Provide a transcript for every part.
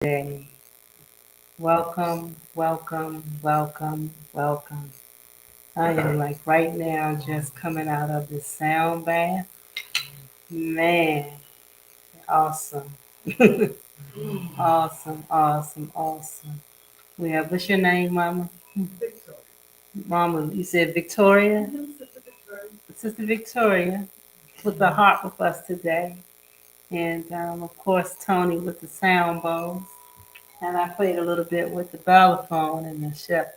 Day. Welcome, welcome, welcome, welcome. I am like right now just coming out of the sound bath. Man, awesome. Awesome, awesome, awesome. We have, what's your name, Mama? Mama, you said Victoria? Sister Victoria with the heart with us today. And of course, Tony with the sound bowls. And I played a little bit with the balafon and the chef,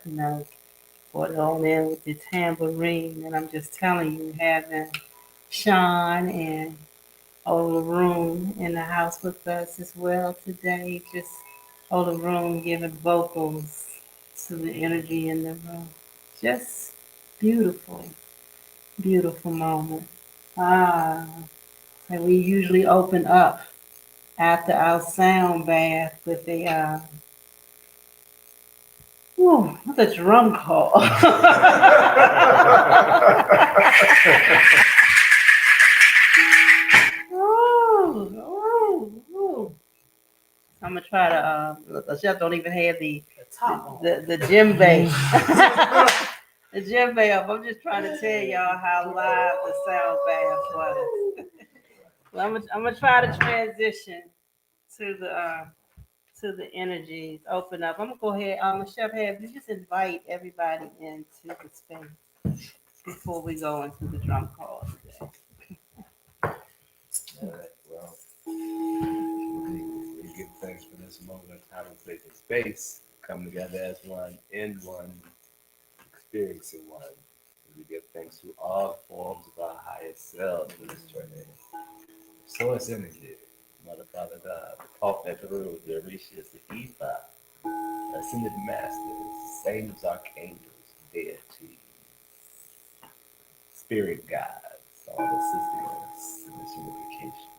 brought it on in with the tambourine. And I'm just telling you, having Sean and Olaroon in the house with us as well today. Just Olaroon giving vocals to the energy in the room. Just beautiful, beautiful moment. Ah, and we usually open up after our sound bath with with a drum call. Ooh. I'm gonna try to. The chef don't even have the djembe. The djembe up. I'm just trying to tell y'all how live the sound bath was. Well, I'm gonna try to transition to the energies. Open up. I'm gonna go ahead. Chef, have you just invite everybody into the space before we go into the drum call today. All right. Well, we give thanks for this moment of time and place and space. Come together as one, in one, experiencing one. And we give thanks to all forms of our highest selves in this journey. Source energy, Mother Father God, the Paul Petru, the Orishas, the Ifa, ascended masters, saints, archangels, deities, spirit guides, all assisting us in this unification.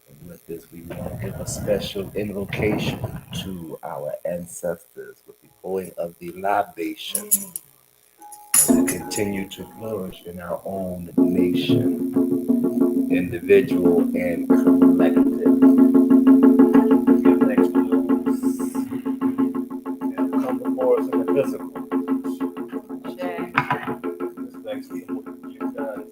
And with this, we want to give a special invocation to our ancestors with the pouring of the libation. And we continue to flourish in our own nation, individual and collective. We give thanks to those that have come before us in the physical. Give thanks for what you've done.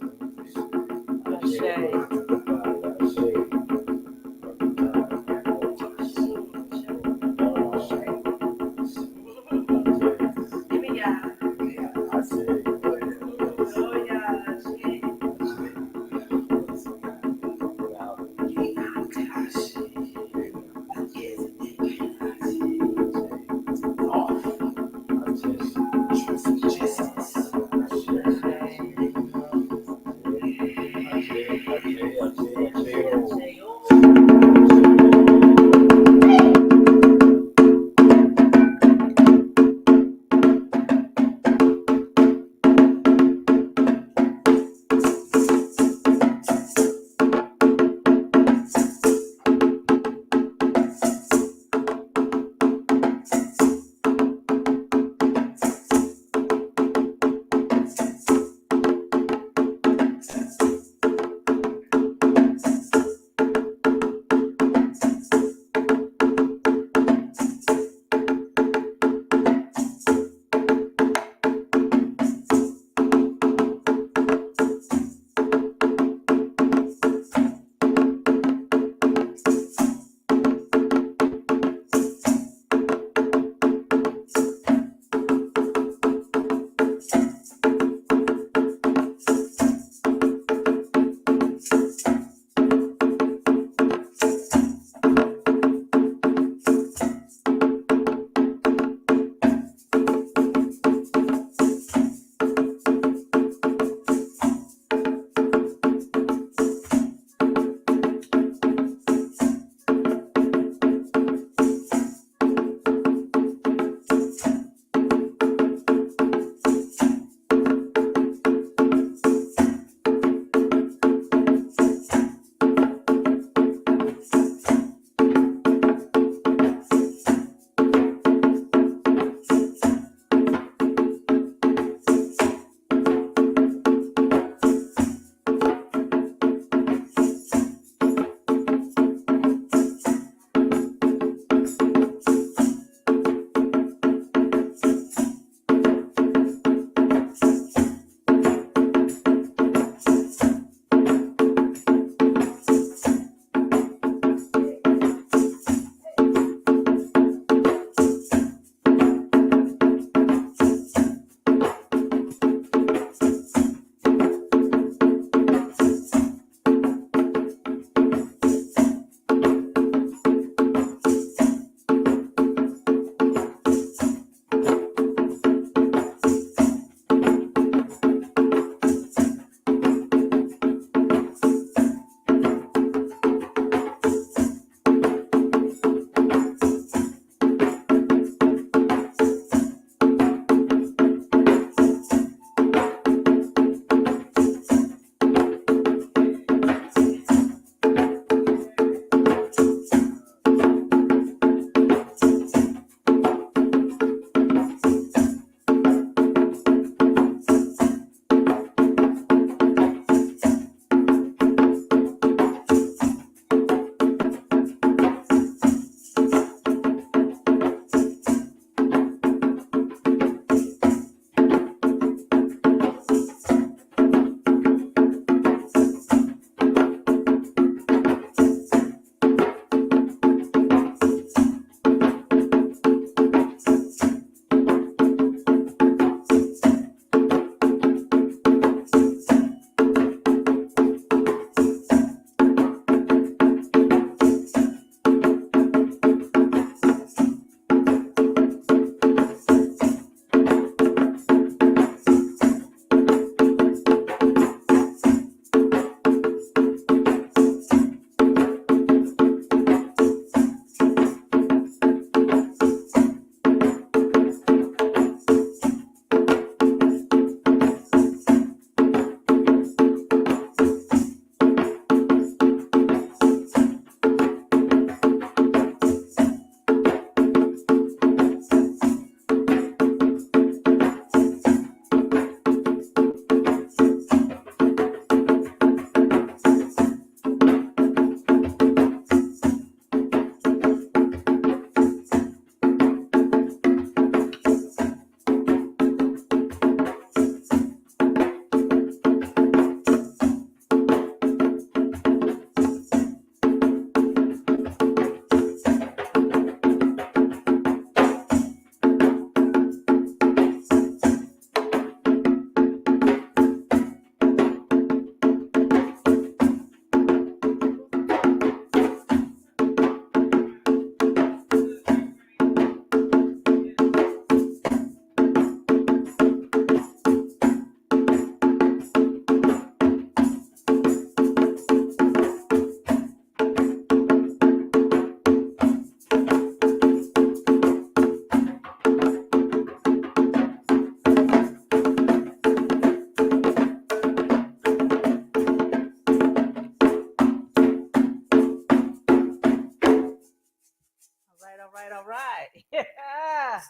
all right. Yeah.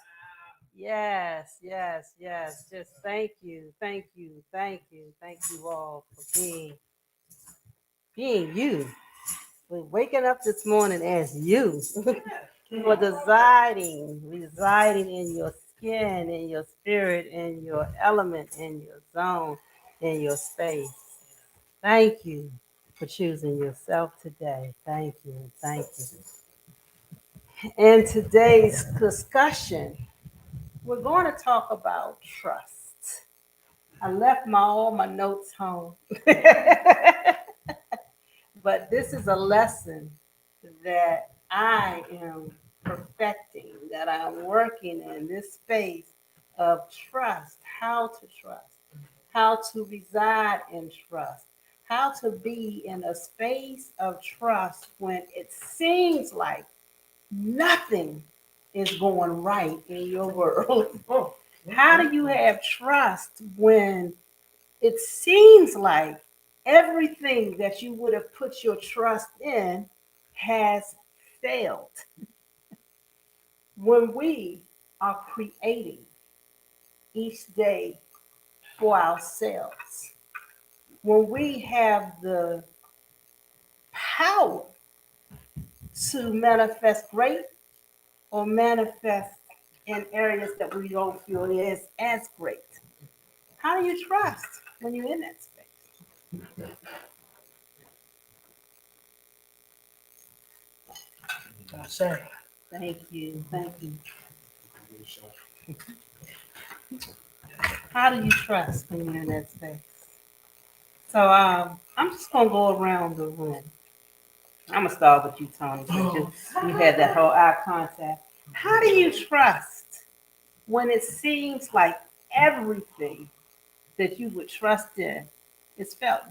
Yes, yes, yes. Just thank you, thank you, thank you, thank you all for being you. For waking up this morning as you. For residing in your skin, in your spirit, in your element, in your zone, in your space. Thank you for choosing yourself today. Thank you, thank you. In today's discussion, we're going to talk about trust. I left all my notes home. But this is a lesson that I am perfecting, that I'm working in this space of trust, how to reside in trust, how to be in a space of trust when it seems like nothing is going right in your world. How do you have trust when it seems like everything that you would have put your trust in has failed? When we are creating each day for ourselves, when we have the power to manifest great or manifest in areas that we don't feel is as great, how do you trust when you're in that space? Say. Thank you. Thank you. How do you trust when you're in that space? So I'm just gonna go around the room. I'm gonna start with you, Tony, since you had that whole eye contact. How do you trust when it seems like everything that you would trust in is felt?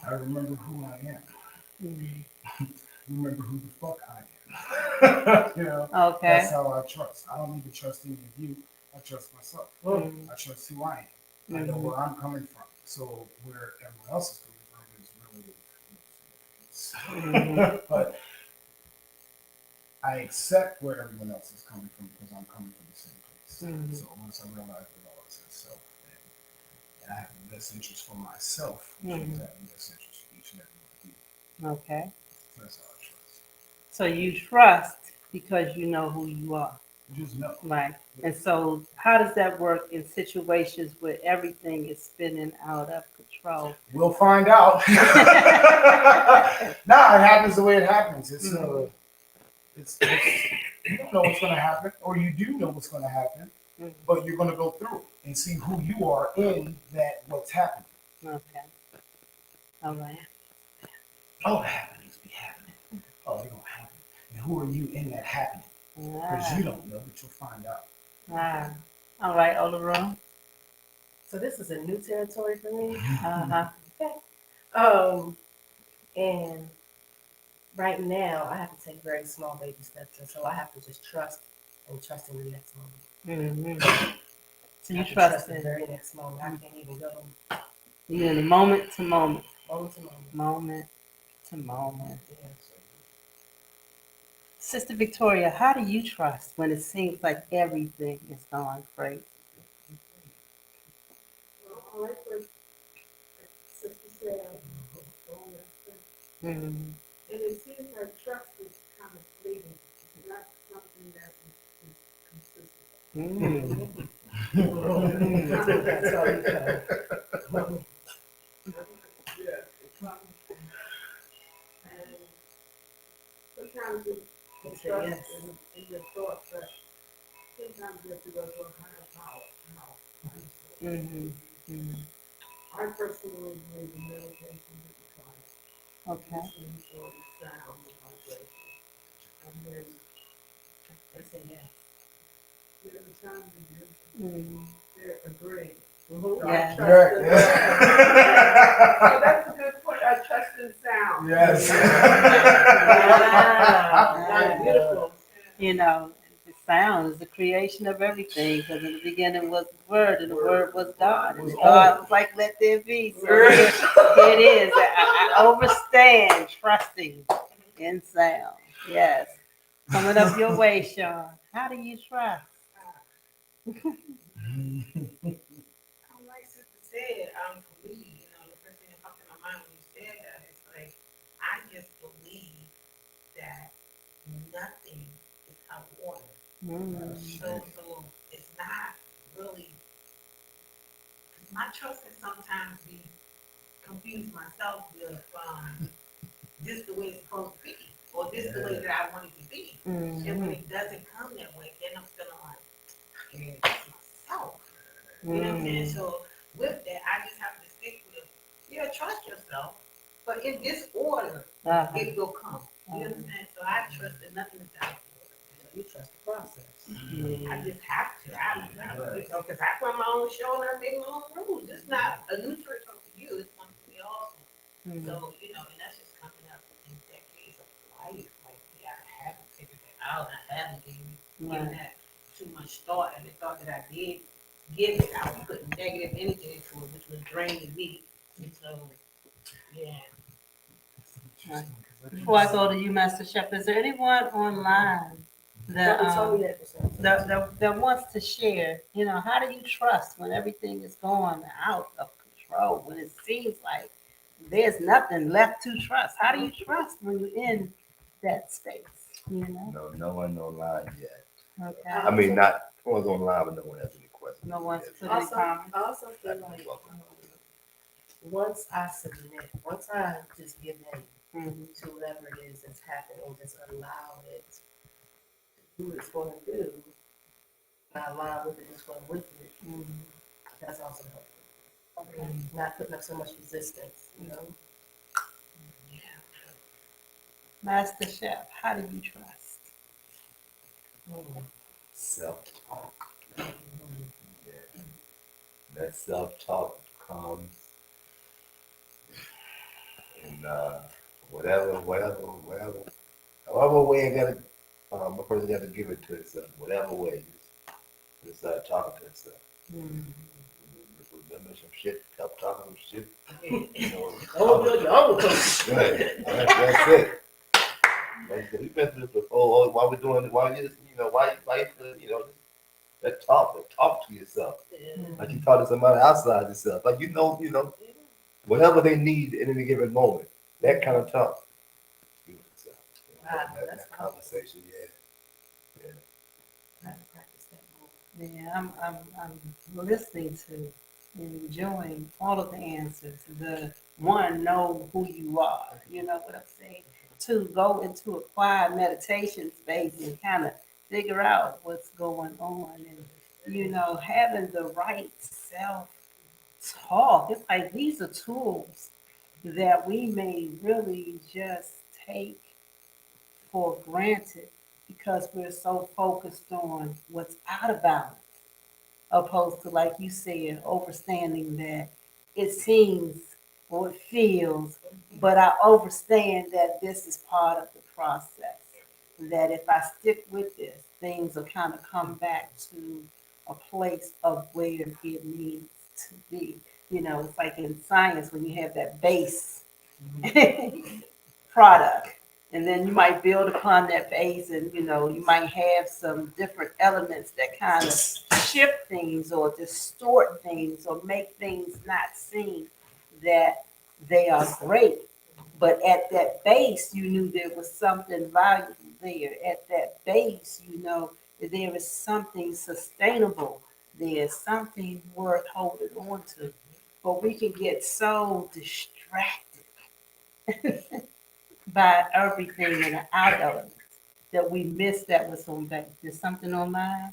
I remember who I am. Mm-hmm. Remember who the fuck I am. You know, Okay. that's how I trust. I don't even trust any of you. I trust myself. Mm-hmm. I trust who I am. I know where I'm coming from. So where everyone else is coming from is really but I accept where everyone else is coming from because I'm coming from the same place. Mm-hmm. So once I realize that all is self, and I have the best interest for myself, which Mm-hmm. means I have the best interest for each and every one of you. Okay. So that's how I trust. So you trust because you know who you are. Just know. Right. And so how does that work in situations where everything is spinning out of control? We'll find out. Nah, it happens the way it happens. It's you don't know what's gonna happen, or you do know what's gonna happen, but you're gonna go through it and see who you are in that what's happening. Okay. All right. Oh, the happenings be happening. Oh, they're gonna happen. And who are you in that happening? Because you don't know, but you'll find out. All right, Olaron. So this is a new territory for me. Uh-huh. And right now I have to take very small baby steps, and so I have to just trust in the next moment. Mm-hmm. So you trust in the very next moment. I can't even go you're in the moment to moment. moment to moment. Moment to moment. Yeah. Sister Victoria, how do you trust when it seems like everything is going great? Well, I like what Sister said. Mm-hmm. And it seems like trust is kind of fleeting. It's not something that is consistent. I think that's all you can. Yeah. And sometimes you trust in your thoughts, but sometimes you have to go to a higher power. Mm-hmm. Mm-hmm. I personally believe in meditation with the client. Okay. Listening for the sound, the vibration. And then They say yes. every time you do, Mm-hmm. they're agreeing. Mm-hmm. Yeah. So that's a good point. I trust in sound. Yes. Wow. That's beautiful. You know, Sound is the creation of everything, because in the beginning was the Word, and the Word was God, and Was God all. was like, "Let there be." So here it is. I overstand trusting in sound. Yes. Coming up your way, Sean. How do you trust? Like Sister said, for me, the first thing that popped in my mind when you said that is like, I just believe that nothing is out of order. Mm. So it's not really, my trust can sometimes be confused myself with, this the way it's supposed to be, or this the way that I want it to be. And when it doesn't come that way, then I'm feeling like, yeah, it's myself. You know what I'm saying? So with that, I just have to stick with, trust yourself, but in this order, it will come. You know what I'm saying? So I trust that nothing is out of order. You trust the process. I just have to. Because I run my own show and I make my own rules. It's not a new territory for you. It's one for me also. So, and that's just coming up in decades of life. Like, I haven't figured that out. I haven't given that too much thought. And the thought that I did give it, I was putting negative energy into it, which was draining me. And so, yeah. Before I go to you, Master Chef, is there anyone online that that wants to share? How do you trust when everything is going out of control? When it seems like there's nothing left to trust. How do you trust when you're in that space? No one online yet. Okay. I mean, not one's online, but no one has any questions. No one's yet. put any comments. I also feel like once I submit, once I just give in to whatever it is that's happening and just allow it to do what it's going to do, and I align with it, just going with it, that's also helpful. Not putting up so much resistance, Master Chef, how do you trust? Self-talk. Yeah. That self-talk comes in whatever however way I gotta, a person got to give it to himself. Whatever way, just start talking to himself. Remember some shit, stop talking some shit. Right. That's it. We've been through this before. Why we doing it? Why you just, why talk to yourself. Like you talk to somebody outside yourself. Like whatever they need in any given moment. That kind of talk. Give it to yourself. That conversation, Yeah, I'm listening to and enjoying all of the answers. The one, know who you are. You know what I'm saying? Two, go into a quiet meditation space and kind of figure out what's going on. And, having the right self talk. It's like these are tools that we may really just take for granted because we're so focused on what's out of balance, opposed to, like you said, understanding that it seems or it feels, but I understand that this is part of the process. That if I stick with this, things will kind of come back to a place of where it needs to be. It's like in science when you have that base product. And then you might build upon that base and, you might have some different elements that kind of shift things or distort things or make things not seem that they are great. But at that base, you knew there was something valuable there. At that base, that there is something sustainable. There's something worth holding on to. But we can get so distracted by everything in the out elements that we miss that was on base. There's something on mine.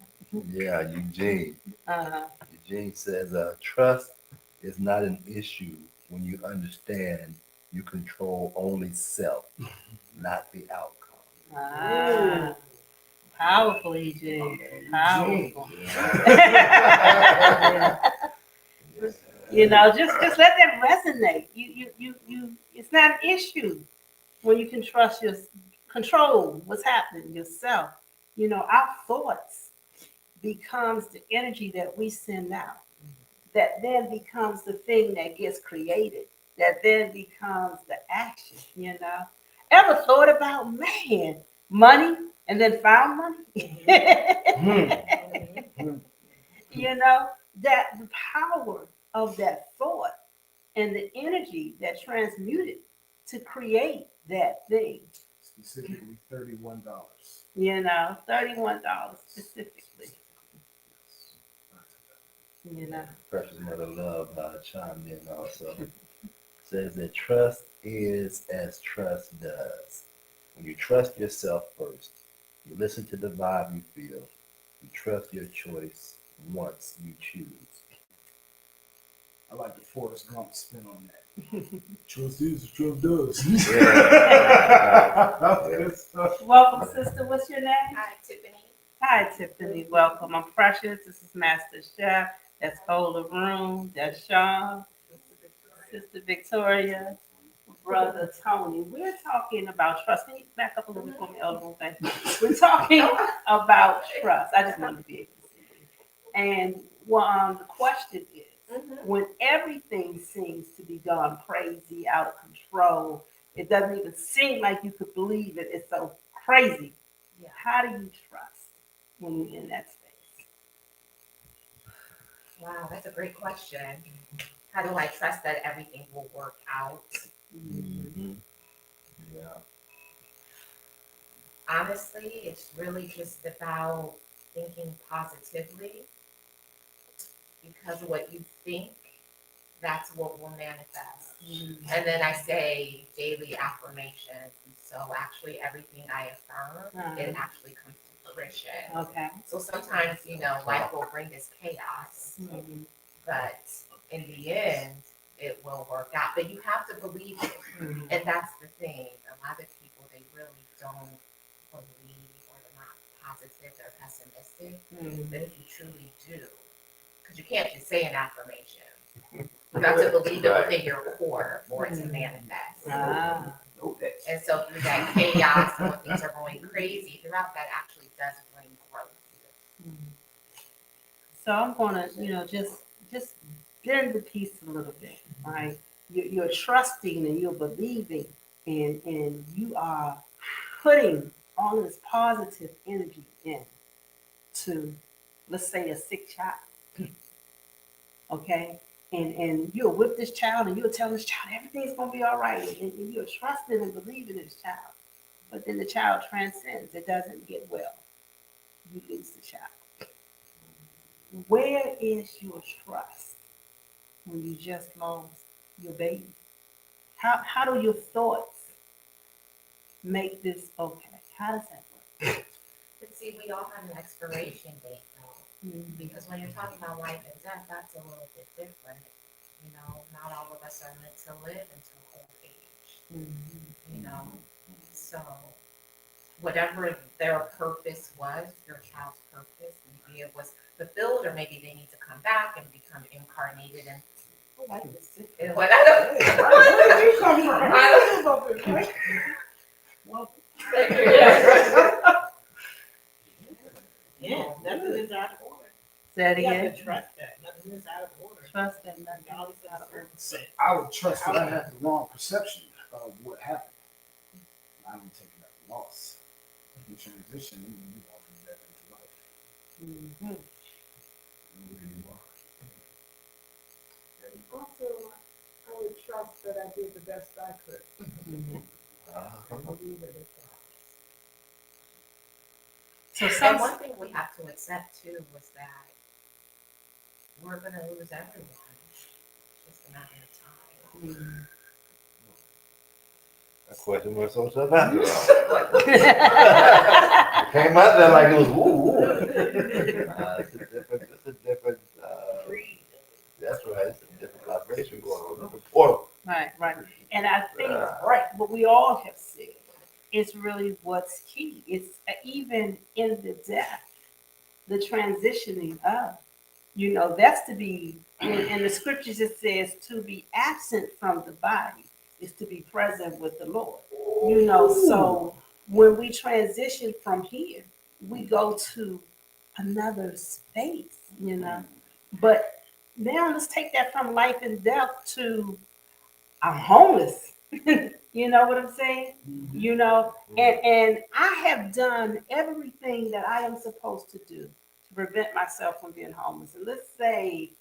Yeah, Eugene. Uh-huh. Eugene says, trust is not an issue when you understand you control only self, not the outcome. Powerful, EJ. Powerful. Just let that resonate. You. It's not an issue when you can trust control what's happening yourself. our thoughts becomes the energy that we send out. That then becomes the thing that gets created. That then becomes the action. Ever thought about money and then found money? you know that the power of that thought and the energy that transmuted to create that thing. Specifically $31. $31 specifically. Precious Mother Love chimed in also. Says that trust is as trust does. When you trust yourself first, you listen to the vibe you feel. You trust your choice once you choose. I like the Forrest Gump spin on that. Trust is, trust does. Yeah. Welcome, sister. What's your name? Hi, Tiffany. Hi, Tiffany. Welcome. I'm Precious. This is Master Chef. That's Hold the Room. That's Sean. Sister Victoria. Brother Tony. We're talking about trust. Can you back up a little bit for me, Elder? Thank you. We're talking about trust. I just wanted to be able to see you. And the question is, when everything seems to be gone crazy, out of control, it doesn't even seem like you could believe it. It's so crazy. Yeah. How do you trust when you're in that space? Wow, that's a great question. How do I trust that everything will work out? Mm-hmm. Yeah. Honestly, it's really just about thinking positively because what you think, that's what will manifest. And then I say daily affirmations. And so actually everything I affirm, it actually comes to fruition. Okay. So sometimes, life will bring this chaos, but in the end, it will work out. But you have to believe it. And that's the thing. A lot of people, they really don't believe or they're not positive, they're pessimistic. But if you truly do, because you can't just say an affirmation. You have to believe it within your core for it to manifest. And so through that chaos and when things are going crazy, throughout that actually does bring growth. So I'm gonna, just bend the piece a little bit, right? You're trusting and you're believing and you are putting all this positive energy in to, let's say, a sick child, okay? And you're with this child and you're telling this child everything's gonna be all right, and you're trusting and believing in this child. But then the child transcends, it doesn't get well. You lose the child. Where is your trust when you just lost your baby? How do your thoughts make this okay? How does that work? But see, we all have an expiration date though. Because when you're talking about life and death, that's a little bit different. Not all of us are meant to live until old age. So whatever their purpose was, your child's purpose, maybe it was fulfilled, or maybe they need to come back and become incarnated and what I don't. Where did you come from? Yeah, nothing is out of order. Say it You have again. to trust that. Nothing is out of order. Trust that nothing God is is out of order. So I would trust that I have the wrong perception of what happened. I don't take it as a loss. You transition and you walk from death into life. Know where you are. Also, I would trust that I did the best I could. And believe it is God. So And one thing we have to accept too was that we're going to lose everyone. It's just a matter of time. That question was so tough after all. Came out there like it was woo. It's a different. That's right. It's a different vibration going on. Different portal. Right. And I think what we all have said is really what's key. It's even in the death, the transitioning of, that's to be, in the scriptures it says to be absent from the body is to be present with the Lord. So when we transition from here, we go to another space, you know. But now let's take that from life and death to I'm homeless. You know what I'm saying? You know, and I have done everything that I am supposed to do to prevent myself from being homeless. And let's say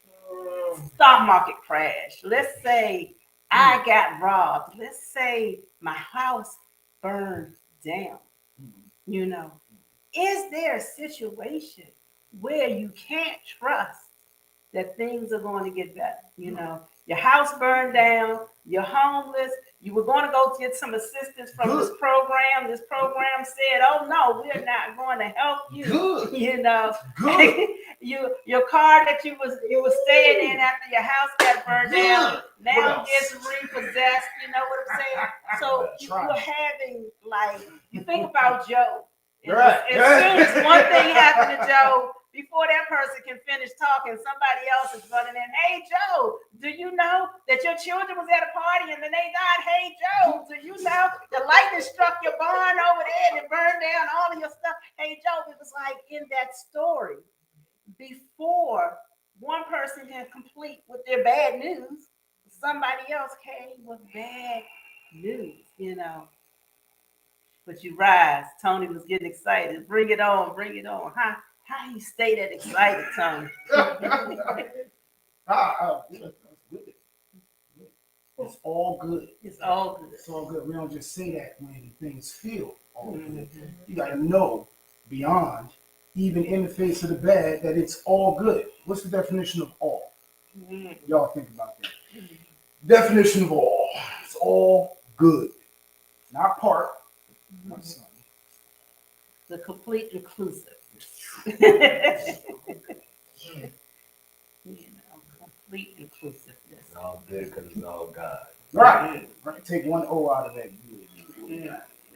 stock market crash. Let's say I got robbed. Let's say my house burned down. You know, is there a situation where you can't trust that things are going to get better? You know, your house burned down, you're homeless, you were going to go get some assistance from this program. This program said, oh no, we're not going to help you. Good. You know, Good. your car that you were staying in after your house got burned down What now else? gets repossessed. You know what I'm saying? So you're having, like, you think about Joe. Right. As soon as one thing happened to Joe, before that person can finish talking, somebody else is running in. Hey, Joe, do you know that your children was at a party and then they died? Hey, Joe, do you know the lightning struck your barn over there and it burned down all of your stuff? Hey, Joe, it was like in that story. Before one person can complete with their bad news, somebody else came with bad news, you know. But you rise. Tony was getting excited. Bring it on, bring it on. How you stay that excited, Tony? That's good. It's all good. It's all good. It's all good. We don't just say that when things feel all good. You got to know beyond, even in the face of the bad, that it's all good. What's the definition of all? Y'all think about that. Definition of all. It's all good. Not part, not some. The complete inclusive. Complete inclusiveness. It's all good because it's all God. Right. Right. Take one O out of that good.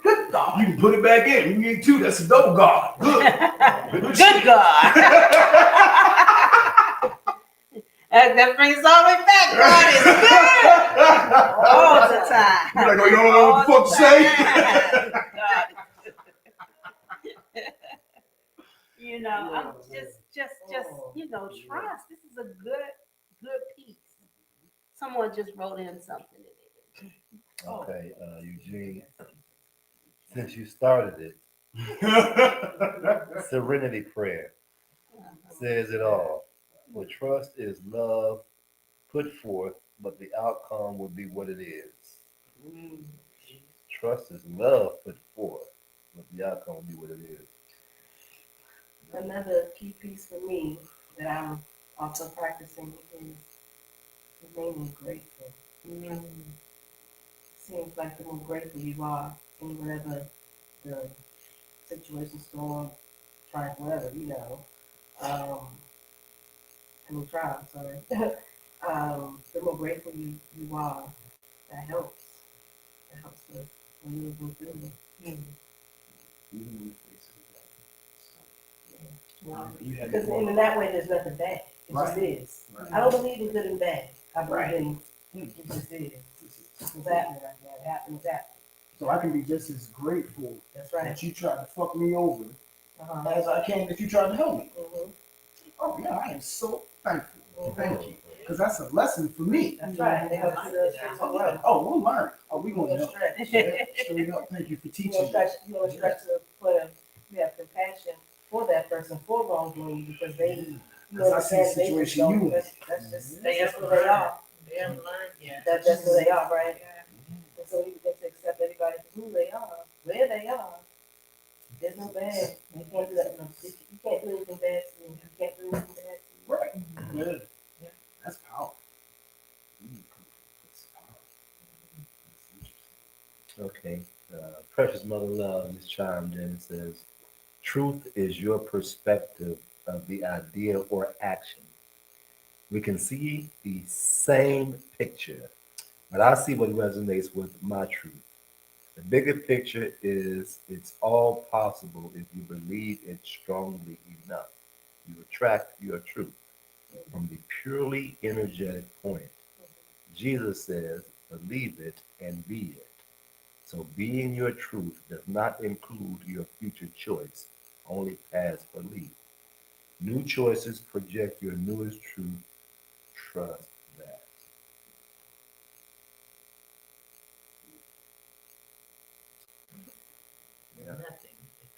Good God. You can put it back in. You get two. That's a double God. Good. Good God. That brings all the way back. God is good all the time. You're like, oh, you don't know what the fuck to say? God is good. You know, I'm just you know, trust. This is a good piece. Someone just wrote in something in it. Okay, Eugene, since you started it, Serenity Prayer says it all. For trust is love put forth, but the outcome will be what it is. Trust is love put forth, but the outcome will be what it is. Another key piece for me that I'm also practicing is remaining grateful. Seems like the more grateful you are in whatever the situation, storm, triumph, whatever, you know. Triumph, sorry. The more grateful you are, that helps. That helps to maneuver through it. Because in that way, there's nothing bad. It just is. I don't believe in good and bad. I believe in it just is. It's happening right now. It happens. So I can be just as grateful That's right. that you tried to fuck me over as I can that you tried to help me. Oh yeah, I am so thankful. Thank you. Because that's a lesson for me. That's right. They help us oh, we'll learn. Oh, we gonna help. Straight up. Thank you for teaching. You want to stretch to put you have compassion for that person for wrongdoing because they. Because I see a situation you in. That's just that's who they are. They haven't learned yet. That's who they are, right? And so you get to accept everybody for who they are, where they are. There's no bad. You can't do that. You can't do anything bad to me. You can't do anything bad to me. Right. Yeah. That's powerful. Okay. Precious Mother Love just chimed in and says, truth is your perspective of the idea or action. We can see the same picture, but I see what resonates with my truth. The bigger picture is it's all possible if you believe it strongly enough. You attract your truth from the purely energetic point. Jesus says, believe it and be it. So being your truth does not include your future choice. only past belief. New choices project your newest truth. Trust that. Yeah. Nothing is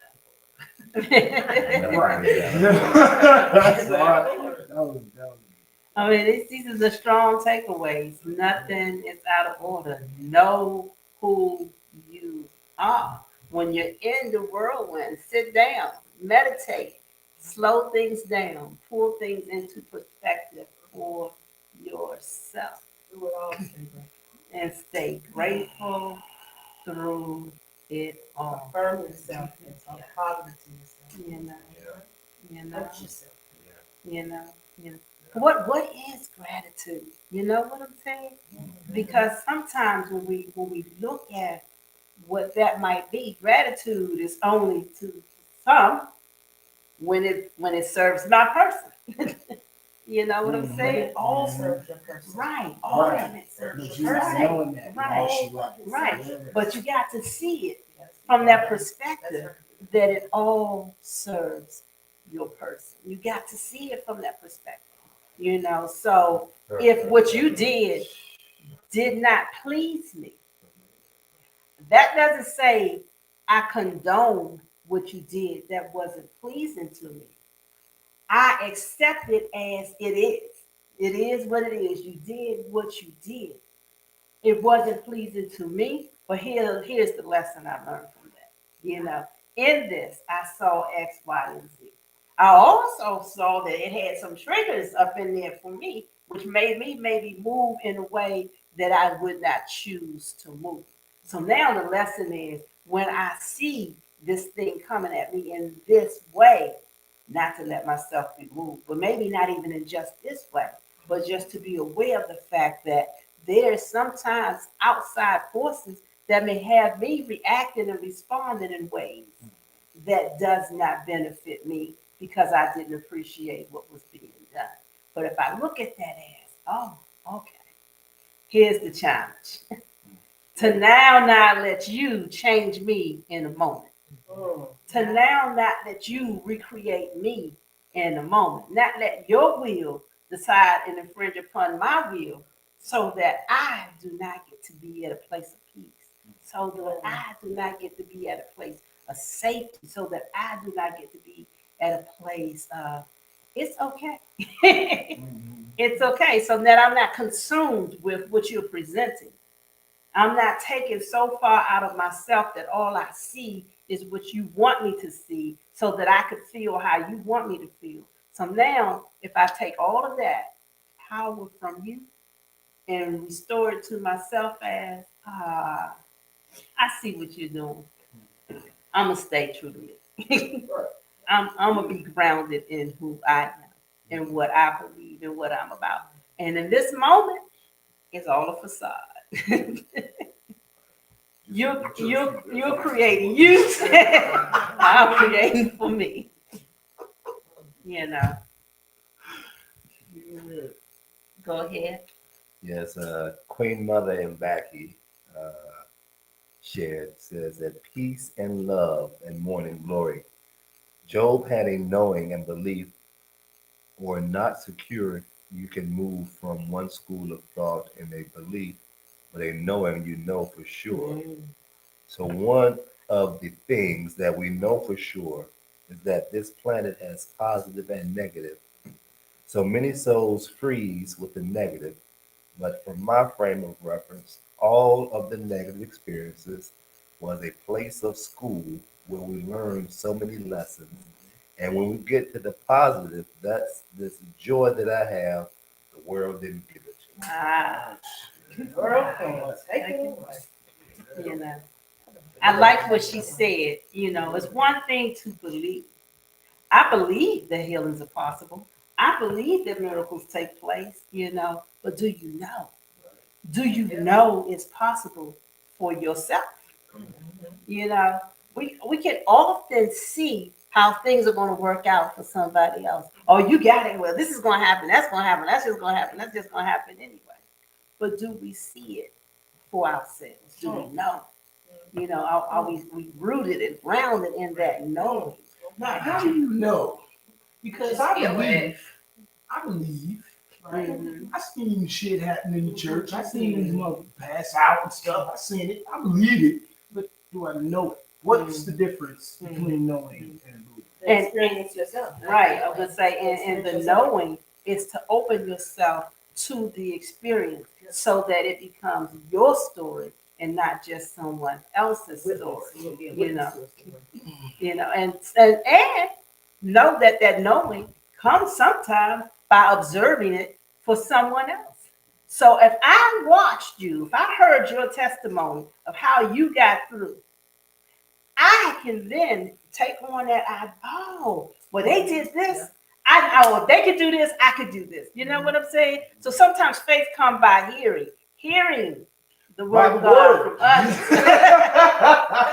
out of order. Right. Yeah. I mean, these are the strong takeaways. Nothing is out of order. Know who you are. When you're in the whirlwind, sit down, meditate, slow things down, pull things into perspective for yourself, Do it all, Steve. and stay grateful through it all. Affirm yourself and talk positive to yourself. You know, you know, Hurt yourself. you know, you know. What is gratitude? You know what I'm saying? Because sometimes when we look at what that might be, gratitude is only to some when it serves my person. You know what I'm But saying? it all serves your person. Right, all Right. of it serves But your you not person. knowing that, Right. all she right. Right, but you got to see it from that perspective that it all serves your person. You got to see it from that perspective. You know, so if what you did not please me, that doesn't say I condone what you did that wasn't pleasing to me. I accept it as it is. It is what it is. You did what you did. It wasn't pleasing to me, but here's the lesson I learned from that. You know, in this, I saw X, Y, and Z. I also saw that it had some triggers up in there for me, which made me maybe move in a way that I would not choose to move. So now the lesson is when I see this thing coming at me in this way, not to let myself be moved, but maybe not even in just this way, but just to be aware of the fact that there's sometimes outside forces that may have me reacting and responding in ways that does not benefit me because I didn't appreciate what was being done. But if I look at that as, oh, okay, here's the challenge. To now not let you change me in a moment. To now not let you recreate me in a moment. Not let your will decide and infringe upon my will so that I do not get to be at a place of peace. So that I do not get to be at a place of safety. So that I do not get to be at a place of it's okay. It's okay. So that I'm not consumed with what you're presenting. I'm not taken so far out of myself that all I see is what you want me to see so that I could feel how you want me to feel. So now, if I take all of that power from you and restore it to myself as, I see what you're doing. I'm going to stay true to me. I'm going to be grounded in who I am and what I believe and what I'm about. And in this moment, it's all a facade. You're creating you. I'm creating for me. You know. Go ahead. Yes, Queen Mother and Mbaki uh, shared says that peace and love and morning glory. Job had a knowing and belief, or not secure. You can move from one school of thought and a belief, but a knowing you know for sure. So one of the things that we know for sure is that this planet has positive and negative. So many souls freeze with the negative, but from my frame of reference, all of the negative experiences was a place of school where we learned so many lessons. And when we get to the positive, that's this joy that I have, the world didn't give it to me. Ah, Girl, take it away. you know. I like what she said. You know, it's one thing to believe. I believe that healings are possible. I believe that miracles take place, you know, but do you know? Do you know it's possible for yourself? You know, we can often see how things are going to work out for somebody else. Oh, you got it. Well, this is going to happen. That's going to happen. That's just going to happen. That's just going to happen anyway. But do we see it for ourselves? Do we know? You know, are we rooted and grounded in that knowing? Now, how do you know? Because Just feel it. I believe, right? Mhm. I seen shit happen in the church. I seen these motherfuckers pass out and stuff. I seen it. I believe it. But do I know it? What's the difference between knowing and believing? And- Experience yourself. Right, I was gonna say, and the knowing is to open yourself to the experience so that it becomes your story and not just someone else's story. You know, and know that that knowing comes sometimes by observing it for someone else. So if I watched you, if I heard your testimony of how you got through, I can then take on that. Well, they did this. I know if they could do this, I could do this. You know what I'm saying? So sometimes faith comes by hearing the word of God from others,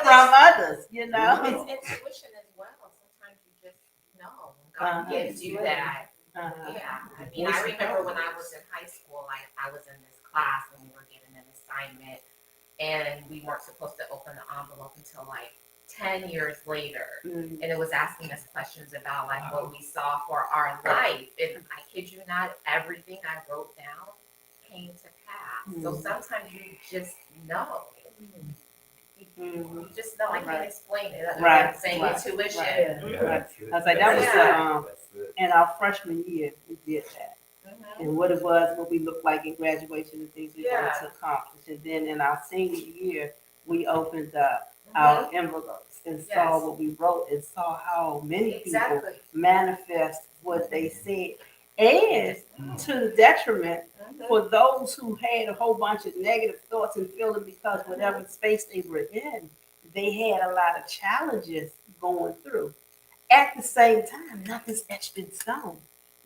from others. You know. It's intuition as well. Sometimes you just know. God gives you that. Yeah. I mean, I remember when I was in high school, I was in this class and we were given an assignment and we weren't supposed to open the envelope until like 10 years later. And it was asking us questions about like what we saw for our life. And I kid you not, everything I wrote down came to pass. So sometimes you just know. You just know. I can't explain it. Right. I'm saying Right. intuition. Right. I was like, that was in our freshman year we did that. And what it was, what we looked like in graduation and things we wanted to accomplish. And then in our senior year, we opened up our envelopes and saw what we wrote and saw how many people manifest what they said. And to the detriment for those who had a whole bunch of negative thoughts and feeling because whatever space they were in, they had a lot of challenges going through. At the same time, nothing's etched in stone.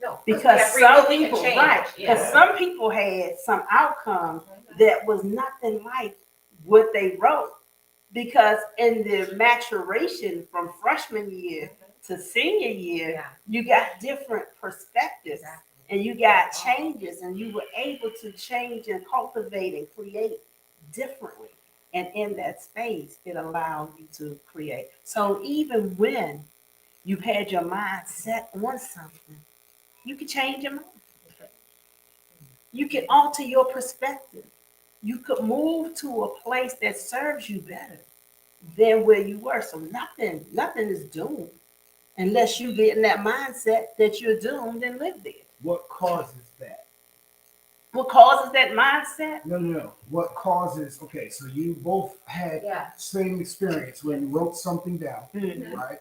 No, Because some people, right? Because some people had some outcome that was nothing like what they wrote. Because in the maturation from freshman year to senior year, you got different perspectives and you got changes, and you were able to change and cultivate and create differently. And in that space, it allowed you to create. So even when you've had your mind set on something, you can change your mind. You can alter your perspective. You could move to a place that serves you better than where you were. So nothing is doomed unless you get in that mindset that you're doomed and live there. What causes that? What causes that mindset? No. What causes? Okay, so you both had same experience when you wrote something down, right?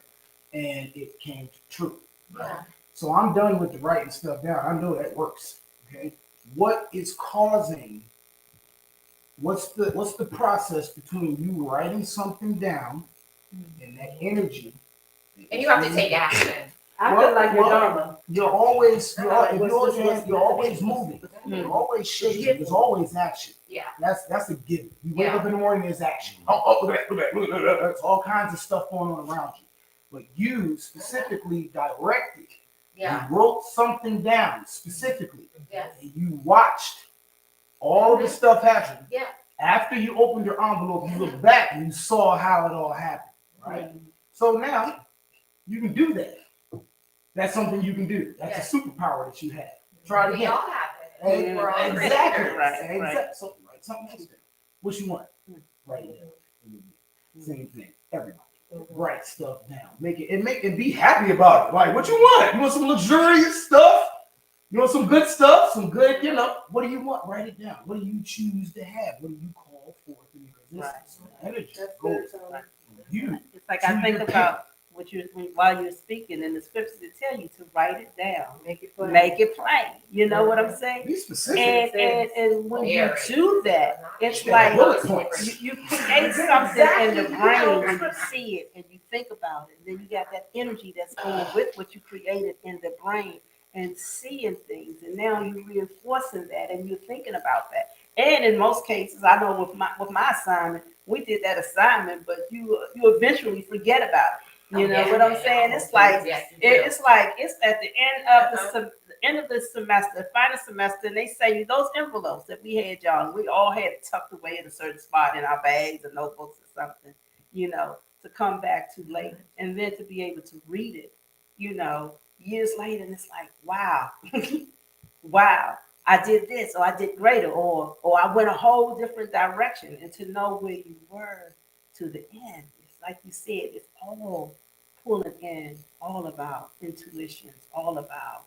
And it came true. Right? So I'm done with the writing stuff down. I know that works. Okay. What is causing? What's the process between you writing something down and that energy? And you have to take action. I feel like your dharma. You're always you're always moving. You're always shaking. There's always action. Yeah. That's a given. You wake up in the morning, there's action. Oh, look at that. There's all kinds of stuff going on around you. But you specifically directed. You wrote something down specifically. Yes. And you watched all the stuff happen. Yeah. After you opened your envelope, you look back and you saw how it all happened. Right? So now you can do that. That's something you can do. That's a superpower that you have. Try it again. We all have it. We're all Exactly. Right. So write something else down. What you want? Write it down. Same thing. Everybody. Write stuff down. Make it be happy about it. Like, what you want? You want some luxurious stuff? You want some good stuff? Some good, what do you want? Write it down. What do you choose to have? What do you call forth in your existence? Energy goes you. It's like I think about what you while you're speaking in the scriptures, that tell you to write it down, make it plain. You know what I'm saying? Be specific. And when you do that, it's like you create something in the brain when you see it and you think about it. And then you got that energy that's going with what you created in the brain and seeing things. And now you're reinforcing that and you're thinking about that. And in most cases, I know with my assignment, we did that assignment, but you eventually forget about it. You know what I'm saying? It's like it's at the end of the semester, final semester, and they say those envelopes that we had, y'all, we all had it tucked away in a certain spot in our bags or notebooks or something. to come back too late, and then to be able to read it, years later, and it's like, wow, wow, I did this, or I did greater, or I went a whole different direction, and to know where you were to the end. It's like you said, it's all pulling in, all about intuitions, all about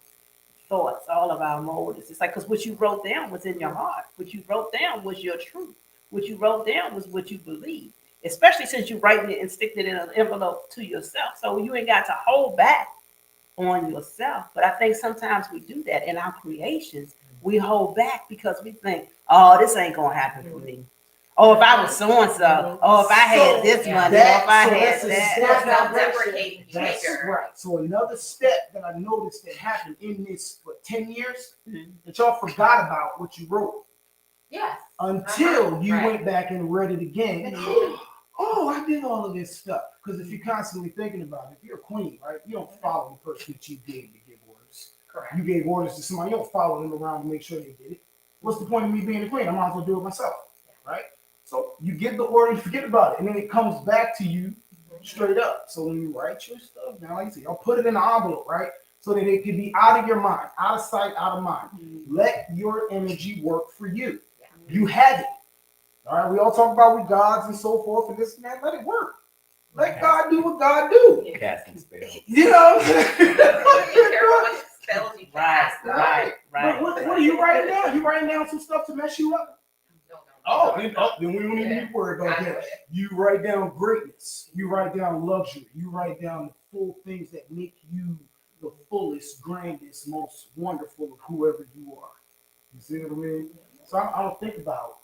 thoughts, all of our motives. It's like, because what you wrote down was in your heart. What you wrote down was your truth. What you wrote down was what you believe, especially since you're writing it and sticking it in an envelope to yourself. So you ain't got to hold back on yourself. But I think sometimes we do that in our creations. We hold back because we think, oh, this ain't going to happen for me. Oh, if I was so and so, oh, if I had this money, or if I had that. Self-deprecating That's behavior. right. So another step that I noticed that happened in this 10 years, that y'all forgot about what you wrote Yes. until you Right. went back and read it again. Oh, I did all of this stuff. Because if you're constantly thinking about it, if you're a queen, right, you don't follow the person that you gave to give orders. Correct. You gave orders to somebody, you don't follow them around to make sure they did it. What's the point of me being a queen? I might as well do it myself, right? So you give the order, you forget about it, and then it comes back to you straight up. So when you write your stuff down, like you say, y'all put it in an envelope, right? So that it can be out of your mind, out of sight, out of mind. Let your energy work for you. You have it. All right, we all talk about with gods and so forth and this and that. Let it work. Let God do what God do. Casting spells. You know what I'm saying? Be careful what spells you cast. Right. But what are you writing down? You writing down some stuff to mess you up? Oh, then we don't even need to worry about that. You write down greatness. You write down luxury. You write down the full things that make you the fullest, grandest, most wonderful of whoever you are. You see what I mean? So I don't think about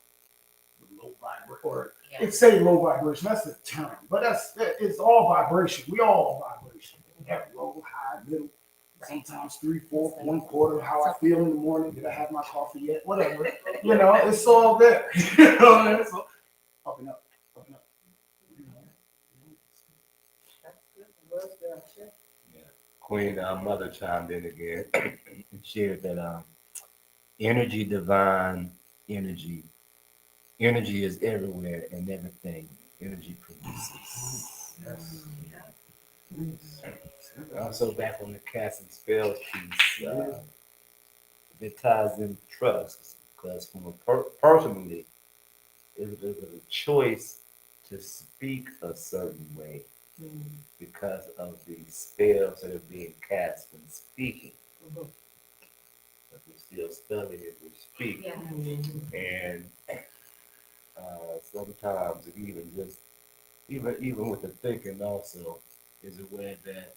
the low vibration, or it's say low vibration. That's the term, but it's all vibration. We all vibration. We have low, high, middle. Sometimes 3/4, 1/4, how I feel in the morning. Did I have my coffee yet? Whatever. It's all there. So, up and up, up and up. Queen, our mother chimed in again and shared that energy, divine energy. Energy is everywhere and everything. Energy produces. Yes. Also, back on the casting spells piece, it ties in trust because from personally, it was a choice to speak a certain way because of the spells that are being cast when speaking. But we're still studying as we speak. Yeah. And sometimes it even with the thinking also is aware that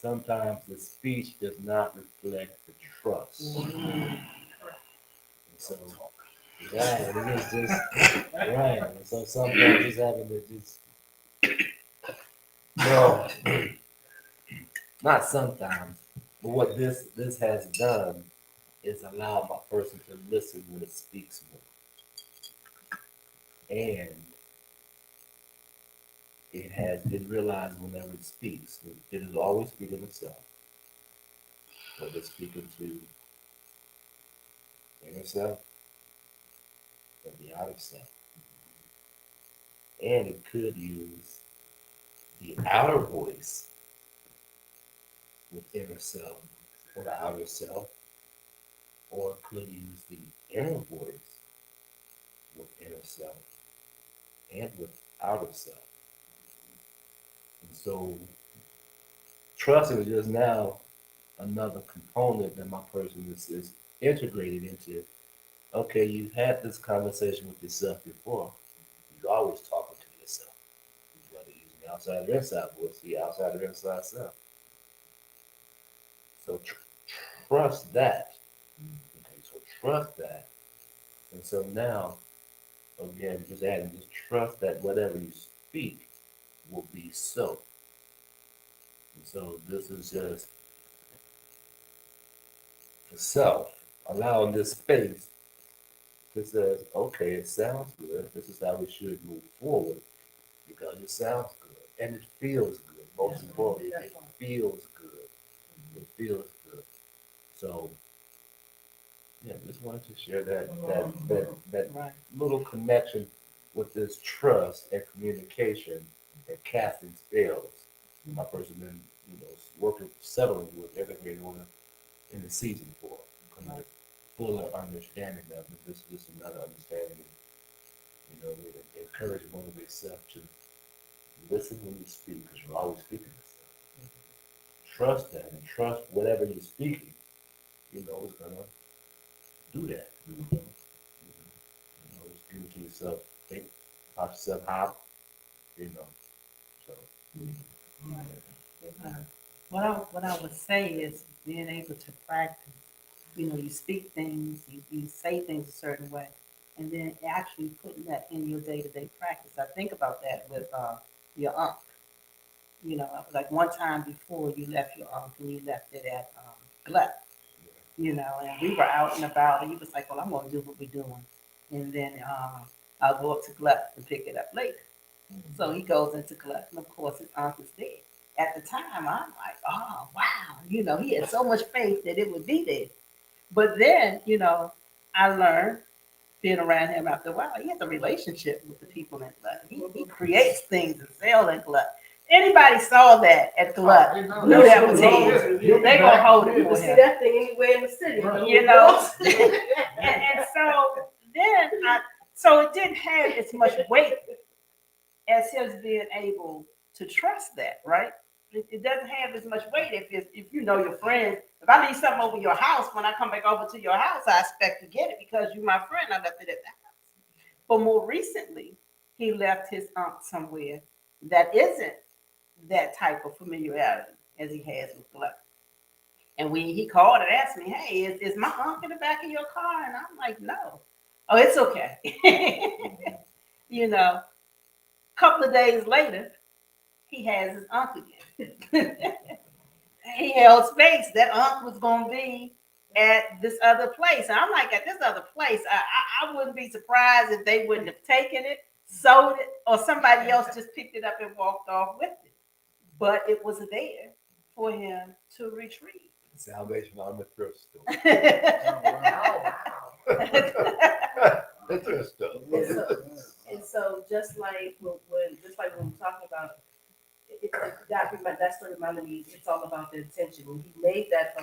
sometimes the speech does not reflect the trust. And so right, it is just right. And so sometimes just having to just well, not sometimes, but what this has done is allow my person to listen when it speaks more. And it realized whenever it speaks, it is always speaking itself. Whether it's speaking to inner self or the outer self. And it could use the outer voice with inner self or the outer self, or it could use the inner voice with inner self and with outer self. And so trust is just now another component that my person is integrated into. Okay, you've had this conversation with yourself before. You're always talking to yourself. Whether using the outside or inside voice, the outside or inside self. So trust that. Okay, so trust that. And so now, again, just adding, just trust that whatever you speak will be so. And so this is just the self, allowing this space that says, okay, it sounds good. This is how we should move forward because it sounds good and it feels good. Most importantly, it feels good. It feels good. So, yeah, just wanted to share that little connection with this trust and communication and casting spells. My person been, working, settling with everything in the season for. Come to fuller understanding of it. This is just another understanding. We encourage and motivate yourself to listen when you speak, because you're always speaking this stuff. Trust that and trust whatever you're speaking, is gonna do that. Just give it to yourself, think about yourself how, so. What I would say is being able to practice. You speak things, you say things a certain way, and then actually putting that in your day-to-day practice. I think about that with your aunt. Like one time before you left your aunt and you left it at Glut, and we were out and about, and he was like, well, I'm going to do what we're doing. And then I'll go up to Glut and pick it up later. So he goes into Glut, and of course his aunt is dead. At the time, I'm like, oh, wow. He had so much faith that it would be there. But then, I learned being around him after a while, he has a relationship with the people in Glut. He creates things and sells in Glut. Anybody saw that at Glut knew that was his. They gonna hold it You for can see him. that thing anywhere in the city. And so then so it didn't have as much weight as him being able to trust that, right? It doesn't have as much weight if you know your friend. If I need something over your house, when I come back over to your house, I expect to get it because you're my friend. I left it at the house. But more recently, he left his aunt somewhere that isn't that type of familiarity as he has with Glut. And when he called and asked me, hey, is my aunt in the back of your car? And I'm like, no. Oh, it's okay. A couple of days later, he has his aunt again. He held space. That aunt was going to be at this other place. And I'm like, at this other place, I wouldn't be surprised if they wouldn't have taken it, sold it, or somebody else just picked it up and walked off with it. But it was there for him to retrieve. Salvation on the thrift store. The thrift store. And so just like when we're talking about that story reminded me, it's all about the intention. When he made that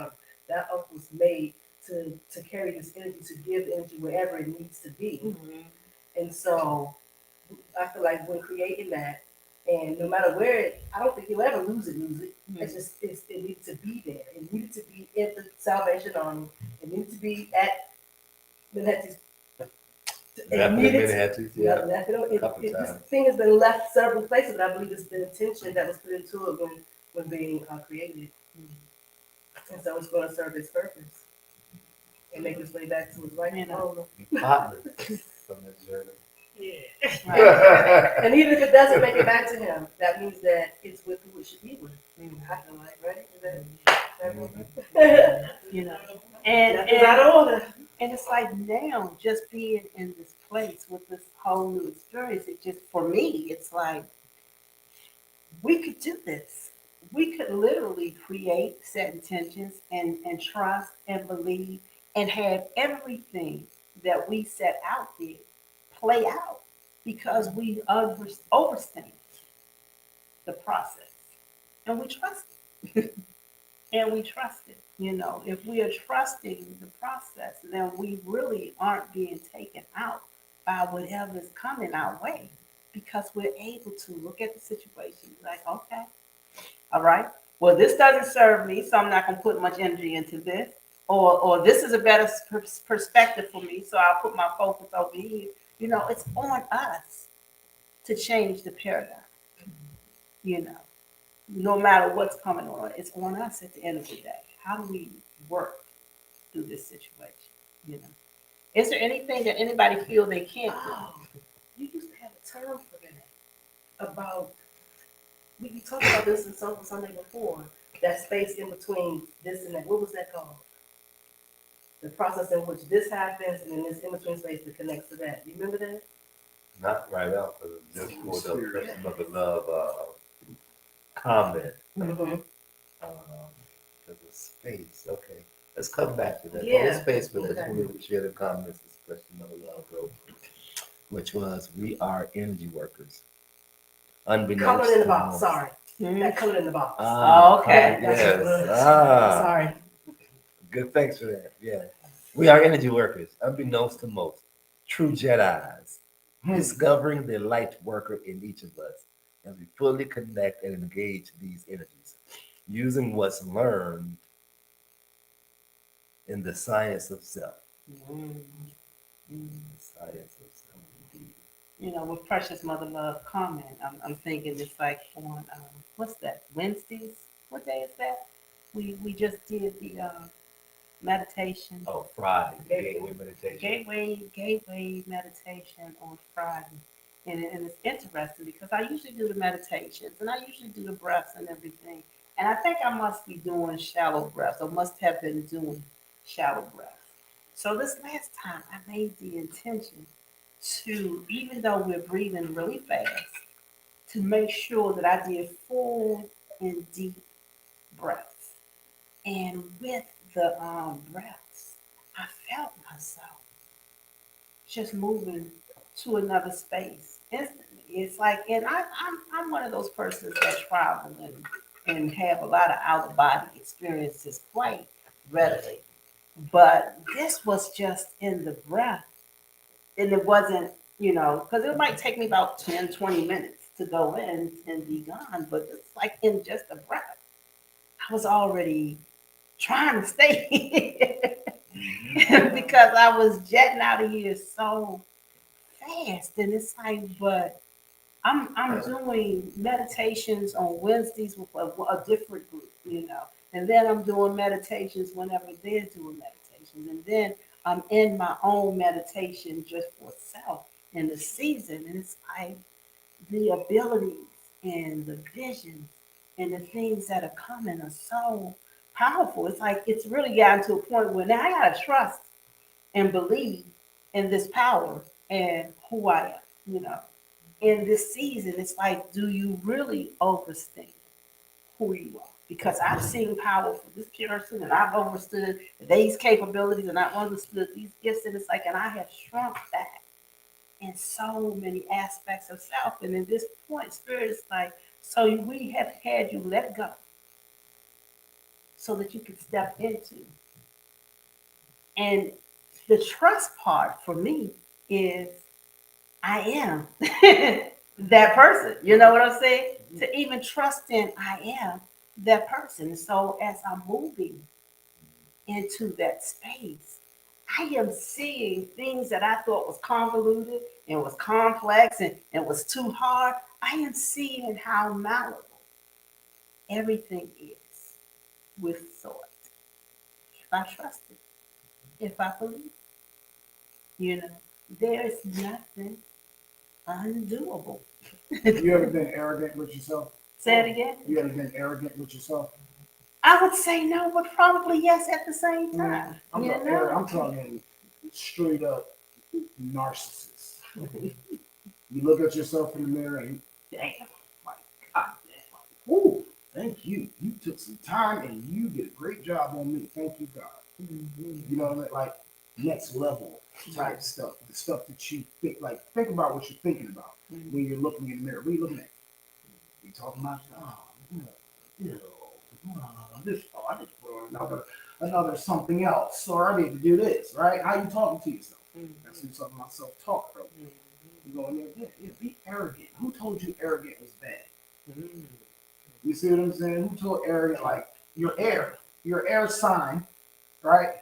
was made to carry this energy, to give energy wherever it needs to be. Mm-hmm. And so I feel like when creating that, and no matter where I don't think he'll ever lose it. Mm-hmm. It's just it needed to be there. It needed to be at the Salvation Army. It needed to be at Manhattan's. This thing has been left several places, but I believe it's the intention that was put into it when being created. Mm-hmm. And so it's going to serve its purpose and make its way back to its rightful owner. Partner from this journey. Yeah. Right. And even if it doesn't make it back to him, that means that it's with who it should be with. Mm-hmm. I feel like, right? Is that and it's like now just being in this place with this whole new experience, it just, for me, it's like we could do this. We could literally create, set intentions, and trust and believe and have everything that we set out there play out because we understand the process and we trust it. And we trust it. If we are trusting the process, then we really aren't being taken out by whatever's coming our way because we're able to look at the situation like, okay, all right, well, this doesn't serve me, so I'm not going to put much energy into this. Or this is a better perspective for me, so I'll put my focus over here. It's on us to change the paradigm. No matter what's coming on, it's on us at the end of the day. How do we work through this situation? Is there anything that anybody feel they can't do? You used to have a term for that. About we talked about this in Soulful Sunday before. That space in between this and that. What was that called? The process in which this happens and then this in between space that connects to that. You remember that? Not right now, because it's just for the person of the love comment. Mm-hmm. There's a space. Okay, let's come back to that. Yeah. The space for that. We share the comments. This question of the love group, which was we are energy workers. Unbeknownst Colored in the to box, most. sorry. That colored in the box. Ah, Okay. That's yes. what it was. Ah, Sorry. good. Thanks for that. Yeah. We are energy workers, unbeknownst to most. True Jedi's. Discovering the light worker in each of us as we fully connect and engage these energies, using what's learned in the science of self. Science of self, indeed. You know, with Precious Mother Love comment, I'm thinking it's like on, what's that, Wednesdays? What day is that? We just did the meditation. Oh, Friday, gateway meditation. Gateway meditation on Friday. And it's interesting because I usually do the meditations and I usually do the breaths and everything. And I think I must be doing shallow breaths or must have been doing shallow breaths. So this last time I made the intention to, even though we're breathing really fast, to make sure that I did full and deep breaths. And with the breaths, I felt myself just moving to another space instantly. It's like, and I'm one of those persons that travel and have a lot of out of body experiences quite readily. But this was just in the breath. And it wasn't, because it might take me about 10, 20 minutes to go in and be gone. But it's like in just a breath. I was already trying to stay here because I was jetting out of here so fast. And it's like, but I'm doing meditations on Wednesdays with a different group. And then I'm doing meditations whenever they're doing meditations. And then I'm in my own meditation just for self in the season. And it's like the abilities and the visions and the things that are coming are so powerful. It's like it's really gotten to a point where now I gotta trust and believe in this power and who I am. In this season, it's like, do you really understand who you are? Because I've seen power for this person and I've understood these capabilities and I've understood these gifts, and it's like, and I have shrunk back in so many aspects of self. And at this point, Spirit is like, so we have had you let go so that you can step into. And the trust part for me is I am that person. You know what I'm saying? To even trust in I am that person. So as I'm moving into that space, I am seeing things that I thought was convoluted and was complex and was too hard. I am seeing how malleable everything is with thought. If I trust it, if I believe, you know, there is nothing undoable. You ever been arrogant with yourself? Say it again. You ever been arrogant with yourself? I would say no, but probably yes at the same time. I'm talking straight up narcissist. You look at yourself in the mirror and damn, my God, damn. Ooh, thank you. You took some time and you did a great job on me. Thank you, God. You know what I mean? Like next level type stuff. The stuff that you think, like think about what you're thinking about when you're looking in the mirror. What are you looking at? You talking about this, I need to put on another something else, or I need to do this, right? How you talking to yourself? That's what talking about self-talk, bro. You go in there, yeah, be arrogant. Who told you arrogant was bad? You see what I'm saying? Who told arrogant, like your air sign, right?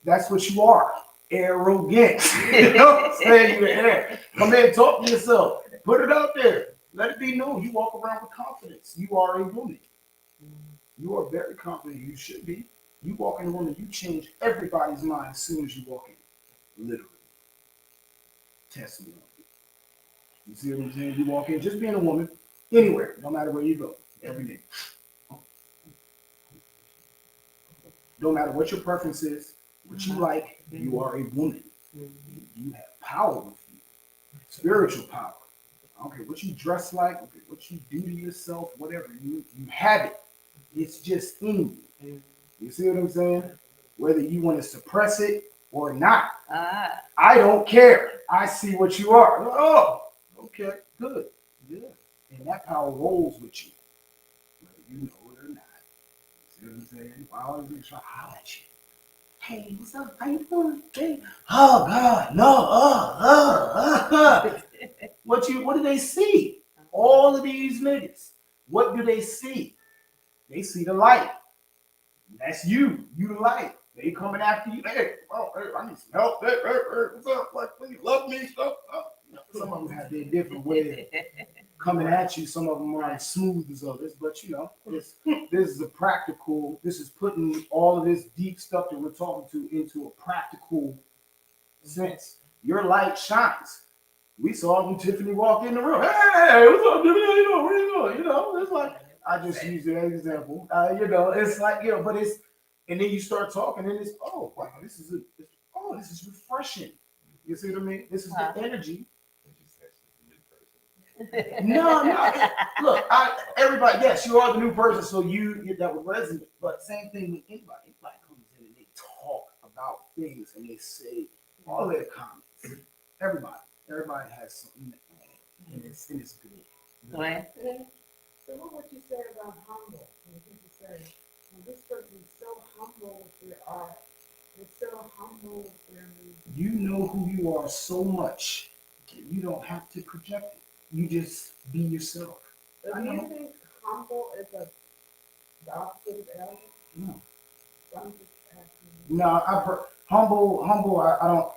That's what you are. Arrogant. You know what I'm saying? You're air. Come in, talk to yourself. Put it out there. Let it be known. You walk around with confidence. You are a woman. You are very confident. You should be. You walk in a room and you change everybody's mind as soon as you walk in. Literally. Testimony. You see what I'm saying? You walk in, just being a woman, anywhere, no matter where you go, every day. No matter what your preference is, what you like, you are a woman. You have power with you. Spiritual power. I don't care what you dress like, okay, what you do to yourself, whatever. You have it. It's just in you. You see what I'm saying? Whether you want to suppress it or not. I don't care. I see what you are. Oh, okay, good. Yeah. And that power rolls with you, whether you know it or not. You see what I'm saying? I always make sure I holler at you. Hey, what's up? How you doing? Hey. Oh God, no. What do they see? All of these niggas. What do they see? They see the light. That's you. You the light. They coming after you. Hey, oh, hey, I need some help. Hey, what's up? Like, please love me. Stuff. Some of them have their different way of coming at you. Some of them aren't as smooth as others. But you know, this is a practical. This is putting all of this deep stuff that we're talking to into a practical sense. Your light shines. We saw when Tiffany walked in the room. Hey, what's up, Tiffany? How you doing? Where you going? You know, it's like I just used it as an example. You know, it's like but it's and then you start talking, and it's wow, this is refreshing. You see what I mean? This is the energy. Look, everybody. Yes, you are the new person, so you that would resonate. But same thing with anybody. Anybody comes in and they talk about things and they say all their comments. Everybody has something, and it's good. Right. So what would you say about humble? When people say, well, this person is so humble with their art, they're so humble with their music. You know who you are so much that you don't have to project it. You just be yourself. So do you think humble is the opposite of arrogant? No. So I'm just asking you. No, humble. I don't.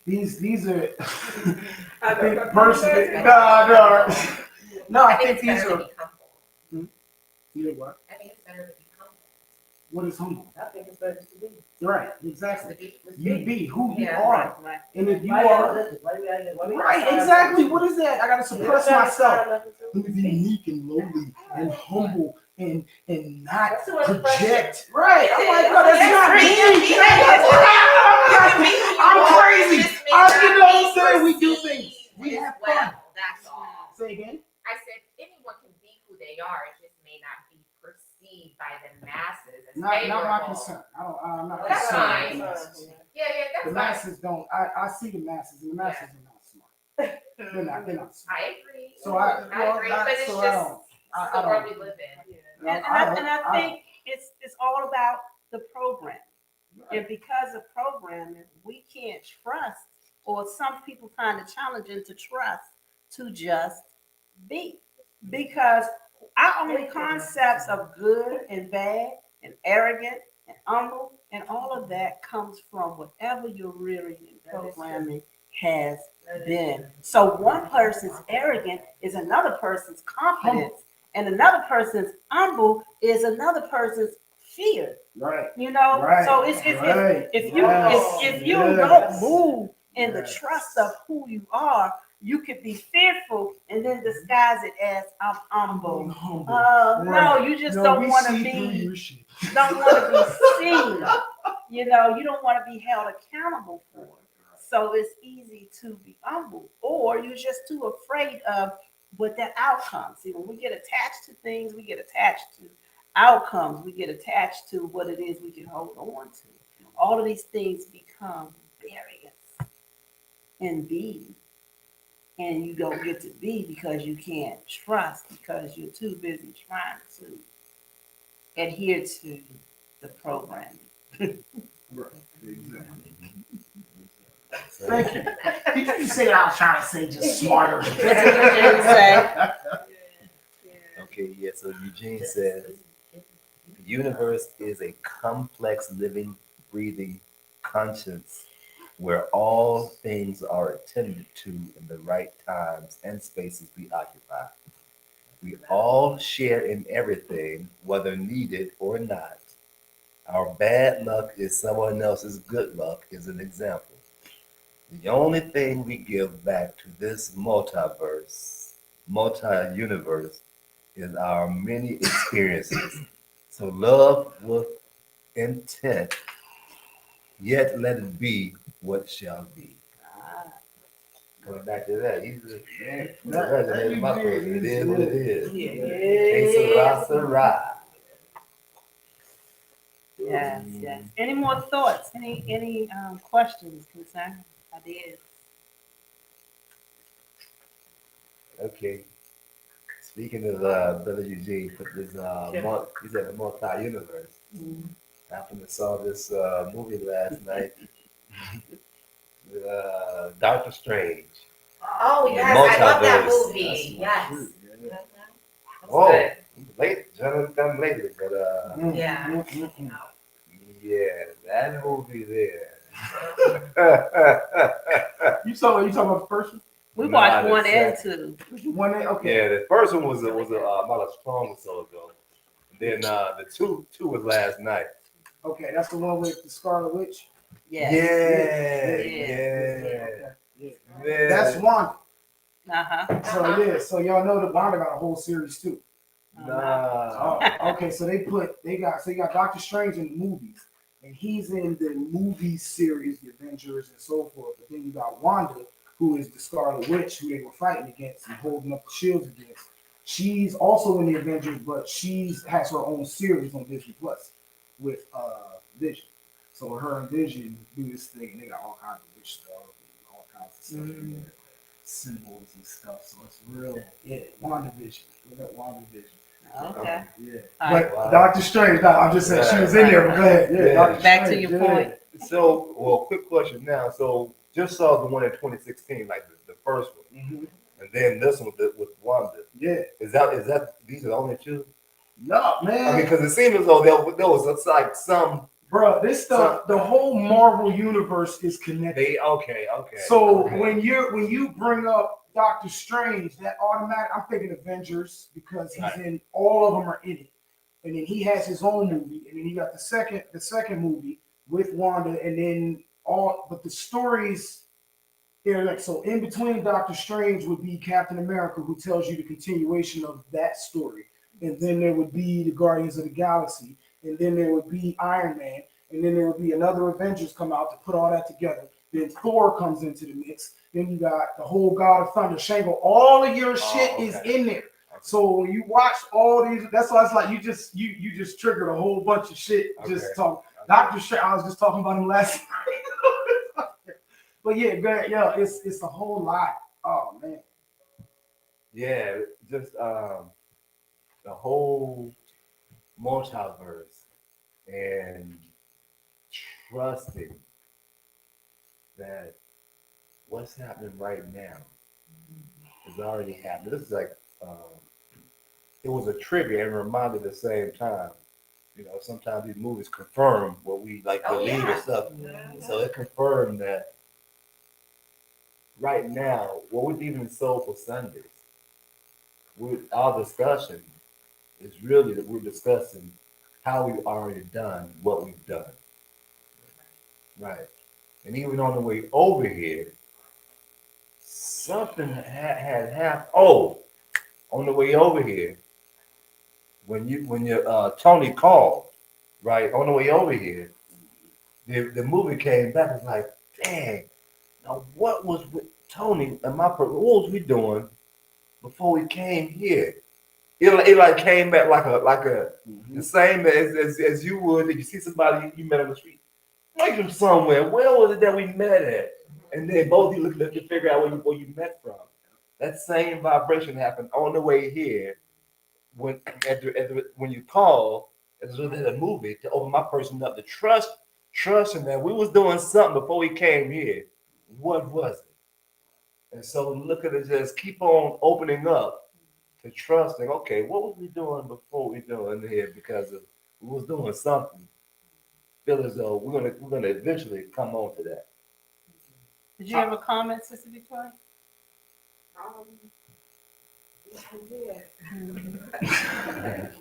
These are. I think personally. No. I think these are. You know what? I think it's better to be humble. What is humble? I think it's better to be. Right, exactly. You be. be who you Yeah, are. Right. And if you are. Right, exactly. What is that? I gotta suppress myself. Let me be meek and lowly and humble and not project. Right. I'm like, no, that's not me. I'm crazy. You know what I'm saying? We do things. We have fun. That's all. Say again. I said anyone can be who they are. It just may not be perceived by the masses as favorable. Not my concern. I'm not That's concerned fine. with the masses. Yeah, that's The fine. masses don't. I see the masses, and the masses are not smart. They're not smart. I agree. So I agree, but it's so just I the world don't. we live in. And I think it's all about the program. And because of programming, we can't trust, or some people find it challenging to trust to just be. Because our only concepts of good and bad and arrogant and humble and all of that comes from whatever your rearing and programming has been. So one person's arrogant is another person's confidence, and another person's humble is another person's fear. Right. You know, right. So it's if you don't move in the trust of who you are, you could be fearful and then disguise it as I'm humble. No, you just don't want to be seen. You know, you don't want to be held accountable for it. So it's easy to be humble, or you're just too afraid of what that outcome. See, when we get attached to things, we get attached to outcomes, we get attached to what it is we can hold on to. All of these things become barriers in being. And you don't get to be because you can't trust, because you're too busy trying to adhere to the programming. Right. Exactly. Thank you. Did you say I was trying to say just smarter? Okay, yeah, so Eugene says the universe is a complex, living, breathing conscience where all things are attended to in the right times and spaces we occupy. We all share in everything, whether needed or not. Our bad luck is someone else's good luck is an example. The only thing we give back to this multi-universe, is our many experiences. So love with intent, yet let it be what shall be. Going back to that, it resonated my person. It is what it is. Que sera. Yes. Any more thoughts? Any questions, concerns, ideas? Okay. Speaking of Brother Eugene, put this he's in a multi-universe. I happened to saw this movie last night, Doctor Strange. Oh yes, I love that movie. Yes. Yeah. That's Oh, good. late, done lately, but Yeah. yeah, that movie there. You talking about the first one? We Nah, watched the 1 and second. 2. One day? Okay. Yeah, the first one was about a strong or so ago. Then the two was last night. Okay, that's the one with the Scarlet Witch. Yes. Yeah. Yeah. That's Wanda. Uh-huh. So y'all know that Wanda got a whole series too. Nah. Okay, so you got Doctor Strange in the movies, and he's in the movie series, the Avengers and so forth. But then you got Wanda, who is the Scarlet Witch, who they were fighting against and holding up the shields against. She's also in the Avengers, but has her own series on Disney Plus with Vision. So her and Vision do this thing, and they got all kinds of witch stuff and all kinds of stuff in there, symbols and stuff. So it's real. Yeah, WandaVision. Look at WandaVision. Okay. Yeah. All But right. Doctor Strange, no, I'm just saying she was in there. But go ahead. Yeah, Yeah. Doctor Back to Strange, your point. So, well, quick question now. So, just saw the one in 2016, like the first one, and then this one with Wanda. Yeah. Is that these are the only two? No, man. I mean, because it seems as though there was like some. Bro, this stuff, the whole Marvel universe is connected. Okay. So when you bring up Doctor Strange, that automatic, I'm thinking Avengers because he's in all of them are in it, and then he has his own movie, and then he got the second movie with Wanda, and then but the stories. Yeah, like so in between Doctor Strange would be Captain America, who tells you the continuation of that story. And then there would be the Guardians of the Galaxy, and then there would be Iron Man, and then there would be another Avengers come out to put all that together. Then Thor comes into the mix. Then you got the whole God of Thunder, Shango. All of your shit is in there. So when you watch all these, that's why it's like you just triggered a whole bunch of shit. Just talk. Doctor Strange. I was just talking about him last night. But yeah, it's a whole lot. Oh man. Yeah, just the whole multiverse and trusting that what's happening right now is already happening. This is like it was a trivia and reminder at the same time. You know, sometimes these movies confirm what we like believe and stuff. So it confirmed that right now, what we're even in Soulful Sundays, our discussion is really that we're discussing how we've already done what we've done. Right. And even on the way over here, something had happened. Oh, on the way over here, when Tony called, right, on the way over here, the movie came back. It's like, dang, now what was with Tony and what was we doing before we came here? It like came back like a the same as you would if you see somebody you met on the street. Like them somewhere. Where was it that we met at? And then both of you look to figure out where you met from. That same vibration happened on the way here when when you call as a a movie to open my person up to trusting that we was doing something before we came here. What was it? And so look at it, just keep on opening up to trusting. Okay, what was we doing before we doing here? Because we was doing something. Feel as though we're gonna eventually come on to that. Did you have a comment, Sister Victoria? Yeah.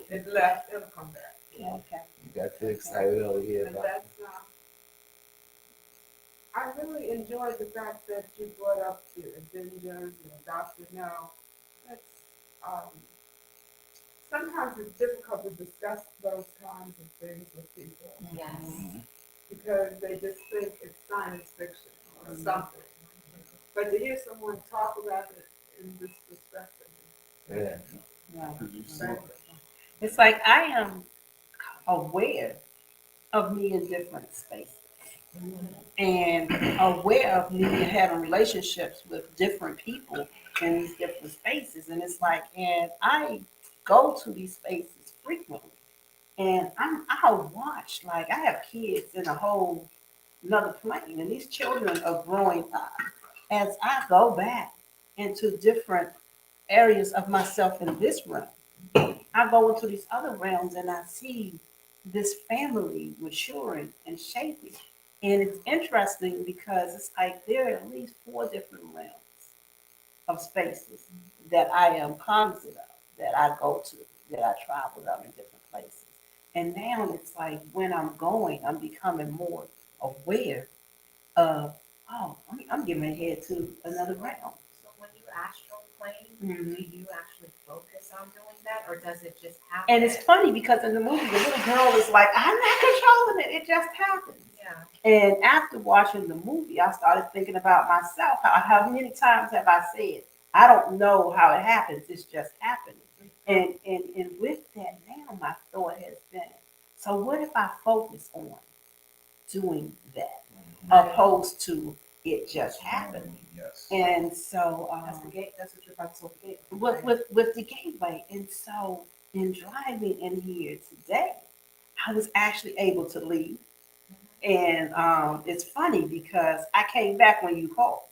It left, it'll come back. Okay. You got too excited over here And about that's, I really enjoyed the fact that you brought up the Avengers and Dr. No. That's, sometimes it's difficult to discuss those kinds of things with people. Yes. Because they just think it's science fiction or something. But to hear someone talk about it in this perspective. yeah. It's like I am aware of me in different spaces and aware of me having relationships with different people in these different spaces. And it's like, and I go to these spaces frequently. And I'll watch, like I have kids in a whole another plane, and these children are growing up as I go back into different areas of myself in this realm. I go into these other realms and I see this family maturing and shaping. And it's interesting because it's like there are at least four different realms of spaces that I am cognizant of, that I go to, that I travel of in different places. And now it's like when I'm going, I'm becoming more aware of, oh, I'm getting ahead to another realm. So when you astral plane, Mhm. do you actually focus on doing that, or does it just happen? And it's funny because in the movie, the little girl is like, I'm not controlling it. It just happens. Yeah. And after watching the movie, I started thinking about myself. How many times have I said, I don't know how it happens. It's just happening. And with that now, my thought has been, so what if I focus on doing that opposed to it just happening? Yes. And so That's the gate. That's what you're about to say. with the gateway. And so in driving in here today, I was actually able to leave. And it's funny because I came back when you called.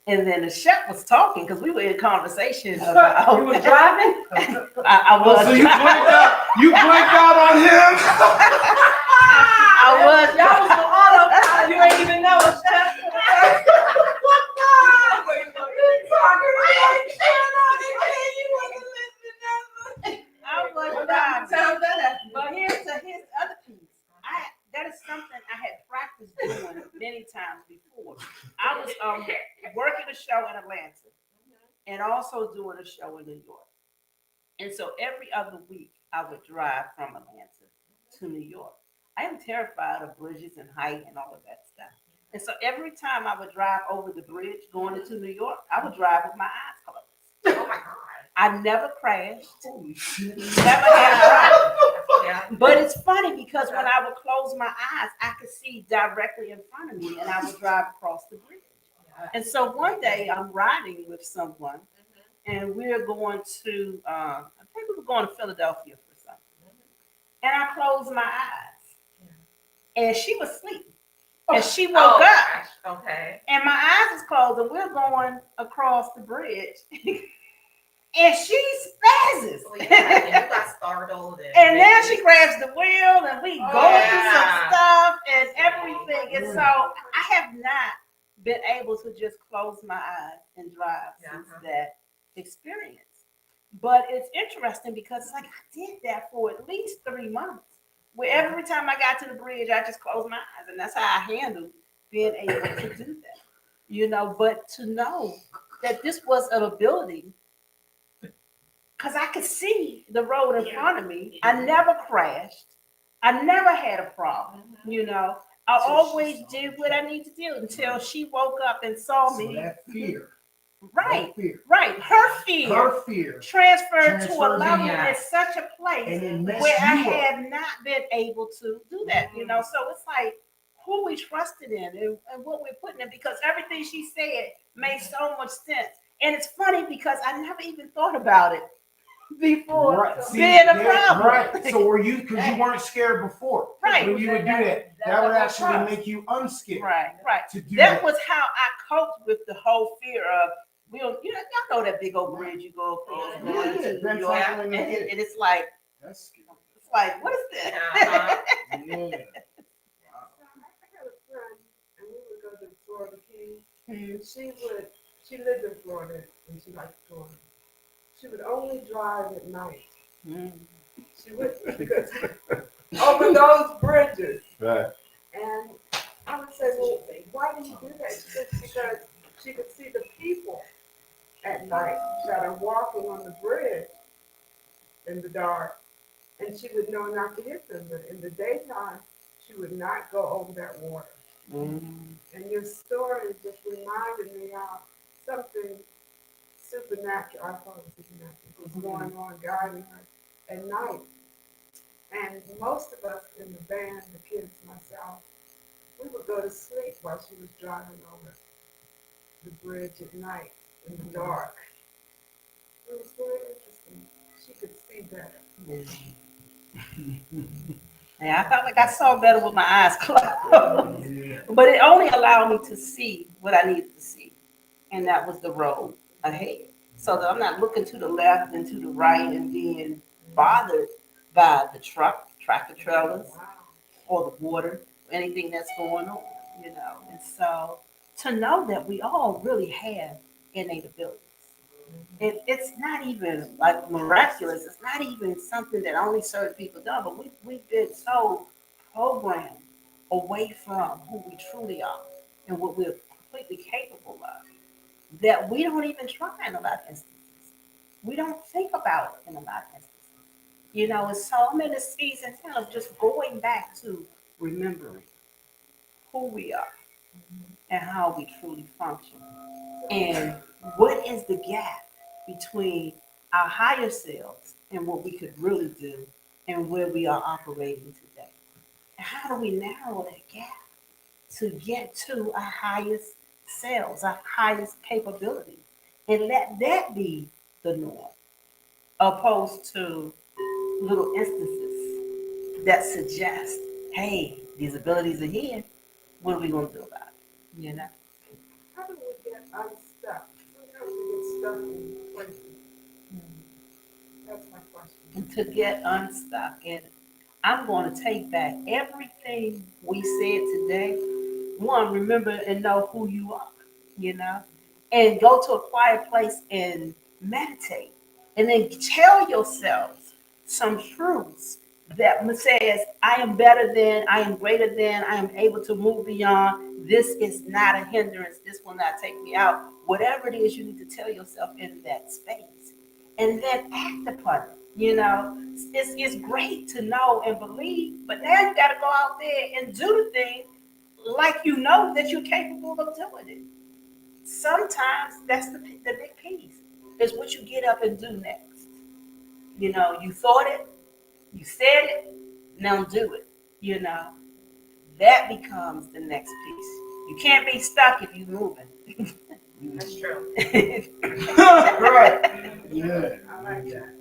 And then the chef was talking because we were in conversation about. You were driving? I was. So you blanked out. You blanked out on him. I was. Y'all was on autopilot. You ain't even know it, chef. I was driving. But here's the other piece. That is something I had practiced doing many times before. I was working a show in Atlanta and also doing a show in New York. And so every other week I would drive from Atlanta to New York. I am terrified of bridges and height and all of that stuff. And so every time I would drive over the bridge going into New York, I would drive with my eyes closed. Oh my God. I never crashed. Holy shit. Never had a problem. Yeah. But it's funny because when I would close my eyes, I could see directly in front of me and I would drive across the bridge. And so one day I'm riding with someone and we're going to, I think we were going to Philadelphia for something. And I closed my eyes and she was asleep. And she woke up. Okay. And my eyes was closed and we're going across the bridge. And she spazzes. So you got startled. And now she grabs the wheel and we go through some stuff and everything. And so I have not been able to just close my eyes and drive since that experience. But it's interesting because it's like I did that for at least 3 months. Where every time I got to the bridge, I just closed my eyes. And that's how I handled being able to do that. You know, but to know that this was an ability because I could see the road in front of me. I never crashed. I never had a problem. You know, I always did what I need to do until she woke up and saw So me. that fear. Right, That fear. right. Her fear transferred to a level at such a place where I had not been able to do that. You know, so it's like who we trusted in and what we're putting in because everything she said made so much sense. And it's funny because I never even thought about it before being a problem. Right. So were you, because you weren't scared before. Right. When you would do that, that would actually make you unscared. Right, right. To do That was how I coped with the whole fear of, y'all know that big old bridge you go across going to New York, and it's like, That's scary. it's like, what is that? Yeah. I had a friend, and we would go to Florida Keys. She lived in Florida, and she liked Florida. She would only drive at night. She would, because over those bridges. Right. And I would say, well, why do you do that? She said, because she could see the people at night that are walking on the bridge in the dark, and she would know not to hit them. But in the daytime, she would not go over that water. And your story just reminded me of something supernatural, I call it supernatural, was going on, guiding her at night. And most of us in the band, the kids, myself, we would go to sleep while she was driving over the bridge at night. in the dark. It was very interesting. She could see better. Yeah, I felt like I saw better with my eyes closed. Yeah. But it only allowed me to see what I needed to see. And that was the road ahead. So that I'm not looking to the left and to the right and being bothered by the tractor trailers, or the water, anything that's going on, you know. And so to know that we all really have innate abilities. It's not even like miraculous. It's not even something that only certain people do, but we've been so programmed away from who we truly are and what we're completely capable of that we don't even try in a lot of instances. We don't think about it in a lot of instances. You know, and so I'm in a season kind of just going back to remembering who we are and how we truly function. And what is the gap between our higher selves and what we could really do and where we are operating today? And how do we narrow that gap to get to our highest selves, our highest capabilities? And let that be the norm, opposed to little instances that suggest, hey, these abilities are here. What are we going to do about it? You know? How do we get unstuck? Sometimes we get stuck in places. That's my question. And to get unstuck. And I'm going to take back everything we said today. One, remember and know who you are, you know, and go to a quiet place and meditate. And then tell yourselves some truths that says, I am better than, I am greater than, I am able to move beyond. This is not a hindrance. This will not take me out. Whatever it is you need to tell yourself in that space. And then act upon it. You know, it's great to know and believe, but now you got to go out there and do the thing like you know that you're capable of doing it. Sometimes that's the big piece, is what you get up and do next. You know, you thought it, you said it, now do it. You know, that becomes the next piece. You can't be stuck if you're moving. That's true. Right. Yeah. I like that.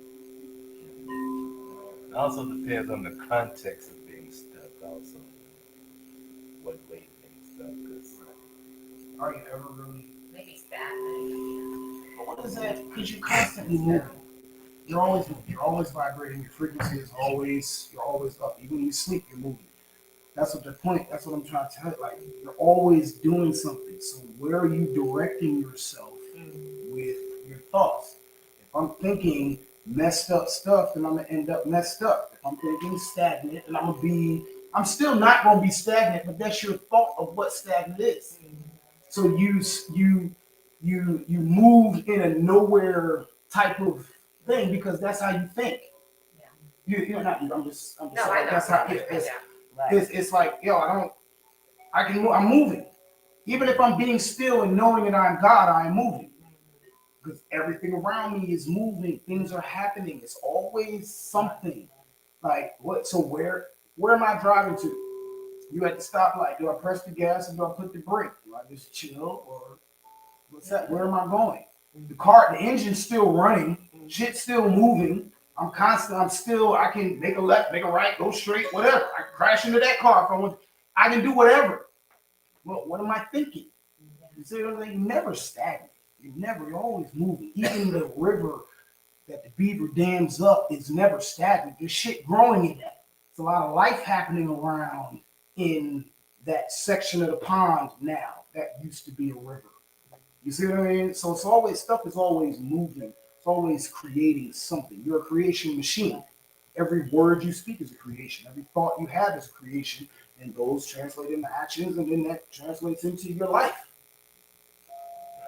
It also depends on the context of being stuck. Also, what way being stuck. Cause Are you ever really? Maybe stagnant. But what is that? Because you're constantly moving. You're always moving. You're always vibrating. Your frequency is always. You're always up. Even when you sleep, you're moving. That's what the point. That's what I'm trying to tell you. Like you're always doing something. So where are you directing yourself with your thoughts? If I'm thinking messed up stuff, then I'm gonna end up messed up. If I'm thinking stagnant, then I'm gonna be. I'm still not gonna be stagnant, but that's your thought of what stagnant is. So you move in a nowhere type of thing because that's how you think. You're not. I'm just No, I saying know. that's how Yeah. it's like yo. I can move. I'm moving. Even if I'm being still and knowing that I'm God, I am moving because everything around me is moving. Things are happening. It's always something. Like what? So where am I driving to? You at the stoplight. Do I press the gas or do I put the brake? Do I just chill or what's that? Where am I going? The engine's still running. Shit's still moving. I'm constant. I'm still. I can make a left, make a right, go straight, whatever. I can crash into that car if I want. I can do whatever. Well, what am I thinking? You see what I'm saying? You're never stagnant. You're always moving. Even the river that the beaver dams up is never stagnant. There's shit growing in that. It's a lot of life happening around in that section of the pond now. That used to be a river. You see what I mean? So it's always stuff is always moving. It's always creating something. You're a creation machine. Every word you speak is a creation. Every thought you have is a creation, and those translate into actions, and then that translates into your life.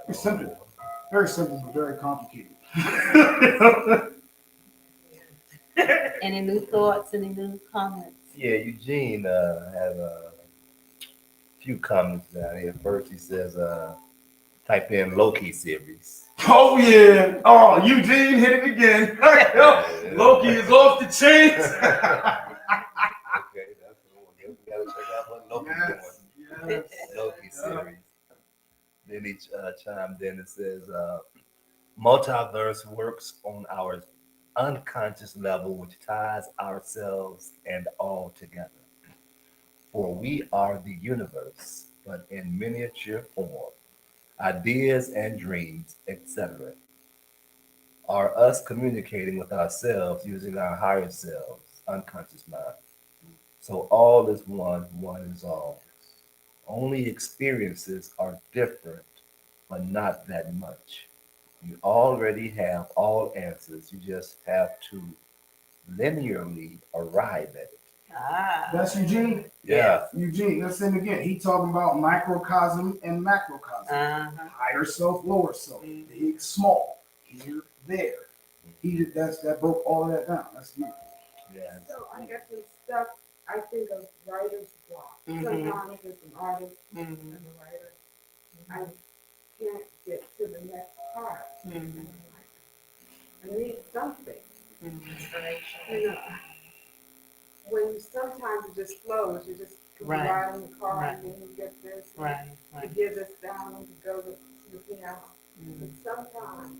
Very simple. Very simple, but very complicated. Any new thoughts? Any new comments? yeah, Eugene has a few comments down here. First, he says, type in Loki series. Oh yeah. Oh, Eugene hit it again. Loki is off the chains. Okay, that's the one. We gotta check out what Loki's doing. Yes. Loki series. Then he chimed in and says, Multiverse works on our unconscious level, which ties ourselves and all together. For we are the universe, but in miniature form. Ideas and dreams, etc., are us communicating with ourselves using our higher selves, unconscious mind. So all is one is all. Only experiences are different, but not that much. You already have all answers. You just have to linearly arrive at it. Ah. That's Eugene. Yeah. Eugene, listen again. He talking about microcosm and macrocosm. Uh-huh. Higher self, lower self, Mhm. big, small, here, there. That broke all of that down. That's beautiful. Yeah. So I guess it's stuff, I think of writer's block. Mhm. Sometimes as an artist Mhm. and a writer, I can't get to the next part. Mhm. And I'm like, I need something. Mhm. You know, when you sometimes it just flows, you just Right. ride in the car Right. and then you get this, Right. you Right. give this down, you go to the piano. But Mhm. sometimes,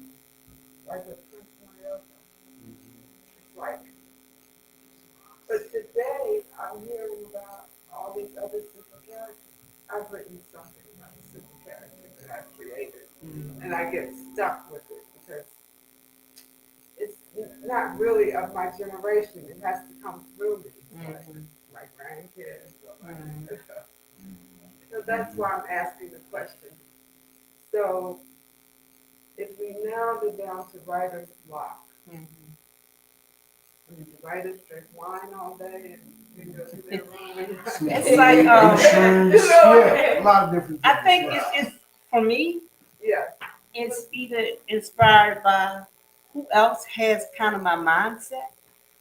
like with Prince Mario, it's like, but today I'm hearing about all these other super characters. I've written something about a super character that I've created, Mhm. and I get stuck with it because it's not really of my generation. It has to come through me. It's like Mhm. my grandkids. Or Mhm. so that's why I'm asking the question. So if we narrowed it down to writer's block, Mhm. I mean, the writers drink wine all day and we go to their room and It's like, insurance. You know what I Yeah, mean? a lot of different things. I think right. it's for me. Yeah. It's either inspired by who else has kind of my mindset.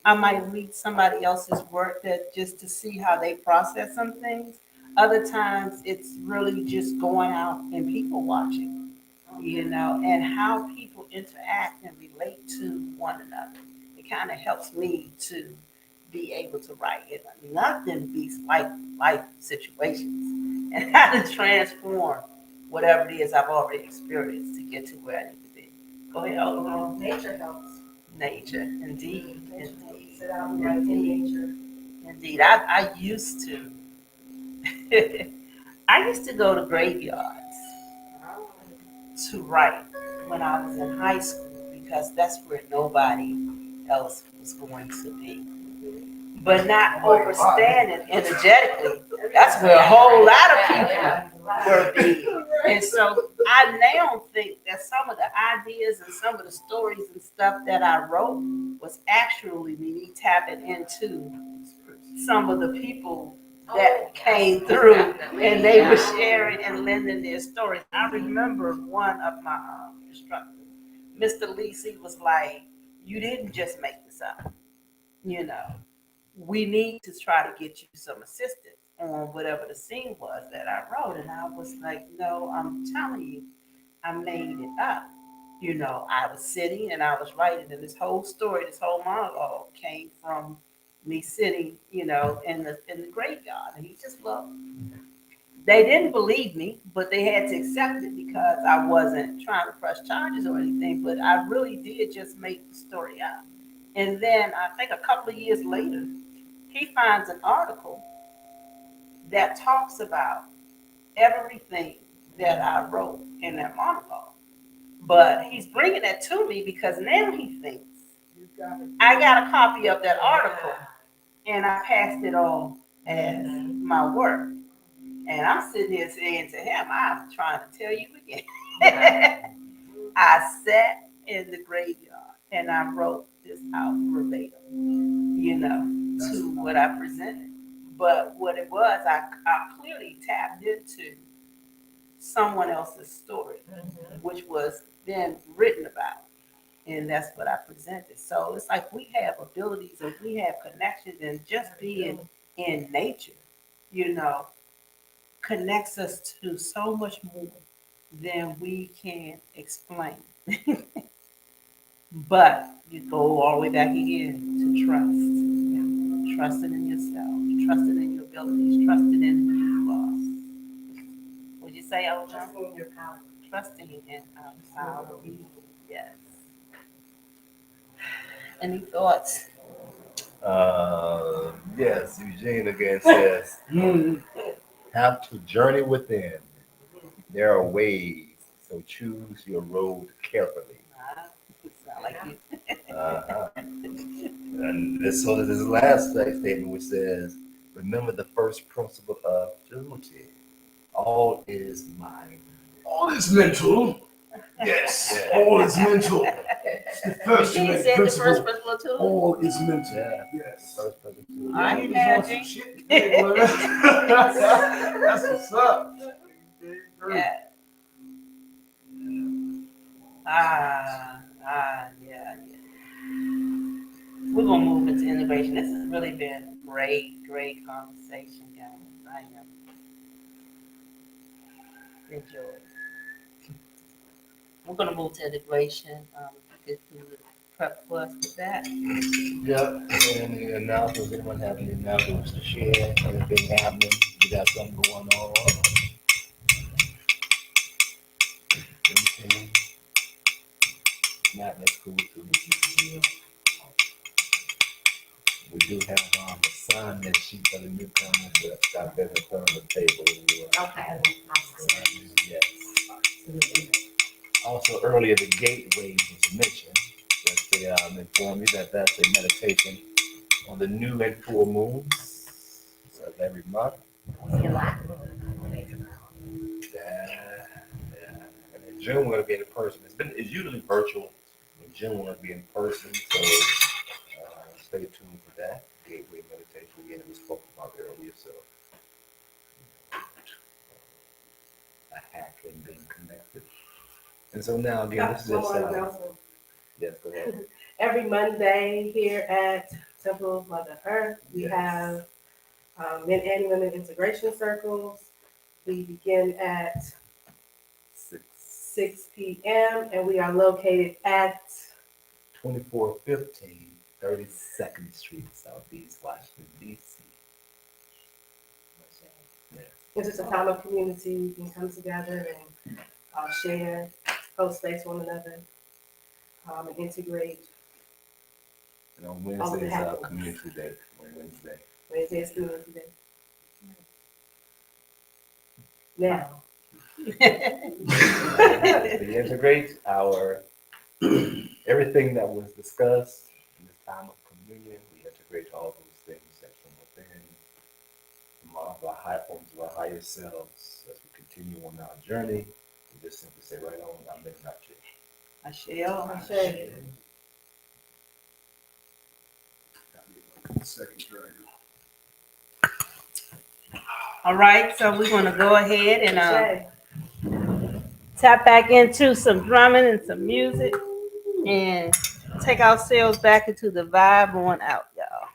I might read somebody else's work that just to see how they process some things. Other times it's really just going out and people watching, and how people interact and relate to one another. It kind of helps me to be able to write it. Nothing beats life situations and how to transform whatever it is I've already experienced to get to where I need to be. Go ahead, Nature helps. Nature, indeed, Nature helps. indeed, Sit out and write in nature. indeed. I used to, I used to go to graveyards to write when I was in high school because that's where nobody else was going to be. But not overstanding energetically. That's where a whole lot of people were being. And so I now think that some of the ideas and some of the stories and stuff that I wrote was actually me tapping into some of the people that came through and they were sharing and lending their stories. I remember one of my instructors, Mr. Lisi, was like, "You didn't just make this up, you know. We need to try to get you some assistance on whatever the scene was that I wrote." And I was like, "No, I'm telling you, I made it up." I was sitting and I was writing, and this whole story, this whole monologue came from me sitting, in the graveyard. And he just looked. They didn't believe me, but they had to accept it because I wasn't trying to press charges or anything. But I really did just make the story up. And then I think a couple of years later, he finds an article that talks about everything that I wrote in that monologue. But he's bringing that to me because now he thinks I got a copy of that article and I passed it on as my work. And I'm sitting here saying to him, "I'm trying to tell you again." I sat in the graveyard and I wrote this out verbatim, to what I presented. But what it was, I clearly tapped into someone else's story, which was then written about. And that's what I presented. So it's like we have abilities and we have connections, and just being in nature, you know, connects us to so much more than we can explain. But you go all the way back again to trust. Trusting in yourself, trusting in your abilities, trusting in who you are. Would you say, Ojo? Trusting in your power. Trusting in our power. Yes. Any thoughts? Yes, Eugene again says, have to journey within. There are ways, so choose your road carefully. Sound like you. Uh-huh. And this is the last statement, which says, remember the first principle of duty. All is mind. All is mental. Yes, all is mental. It's the first He said the first principle too. All is mental. Yeah. Yes. First principle. All right, You now, just want G. some shit today, boy. That's what's up. Yeah. Yeah. We're gonna move into integration. This has really been great conversation, guys. I am enjoying. We're gonna move to integration. You could do the prep for us with that. Yep. Any announcements? Anyone have any announcements to share? Anything happening? You got something going on? Anything? Not that's cool too. We do have a sign-in sheet for the newcomers, but I've been in front of the table. Okay. Yes. Also, earlier, the gateway was mentioned. Just to inform you that that's a meditation on the new and full moons of every month. Yeah. And in June, we're going to be in person. It's usually virtual. In June, we're going to be in person. So stay tuned for that. Gateway meditation again, we spoke about earlier. So a hack and being connected. And so now again, this is just yes, go ahead. Every Monday here at Temple of Mother Earth, we have men and women integration circles. We begin at 6 p.m. and we are located at 2415 32nd Street, Southeast Washington, D.C. Yeah. It's just a time of community. We can come together and share, hold space one another, and integrate. And on Wednesday is our community day. Wednesday. Wednesday is community day. Now. We integrate our everything that was discussed in this time of communion. We integrate all those things that from within, from all of our high forms of our higher selves as we continue on our journey. We just simply say, right on, I'm in that shit. I Second dragon. All right, so we're gonna go ahead and tap back into some drumming and some music and take ourselves back into the vibe on out, y'all.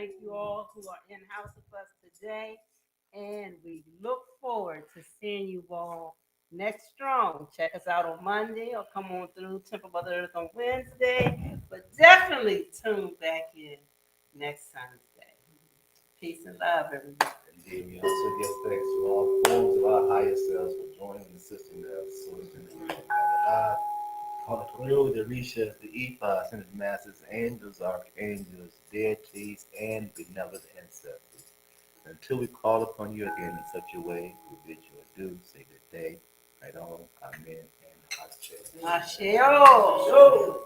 thank you all who are in house with us today. And we look forward to seeing you all next strong. Check us out on Monday or come on through Temple of the Earth on Wednesday. But definitely tune back in next Sunday. Peace and love, everybody. Indeed, we also give thanks to all forms of our higher selves for joining and assisting us. So it's been God. On the through the Risha, the Epa, and his masters, angels, archangels, deities, and benevolent ancestors. Until we call upon you again in such a way, we bid you adieu, say good day, right on, amen, and Ashe. H.E.A.R.T.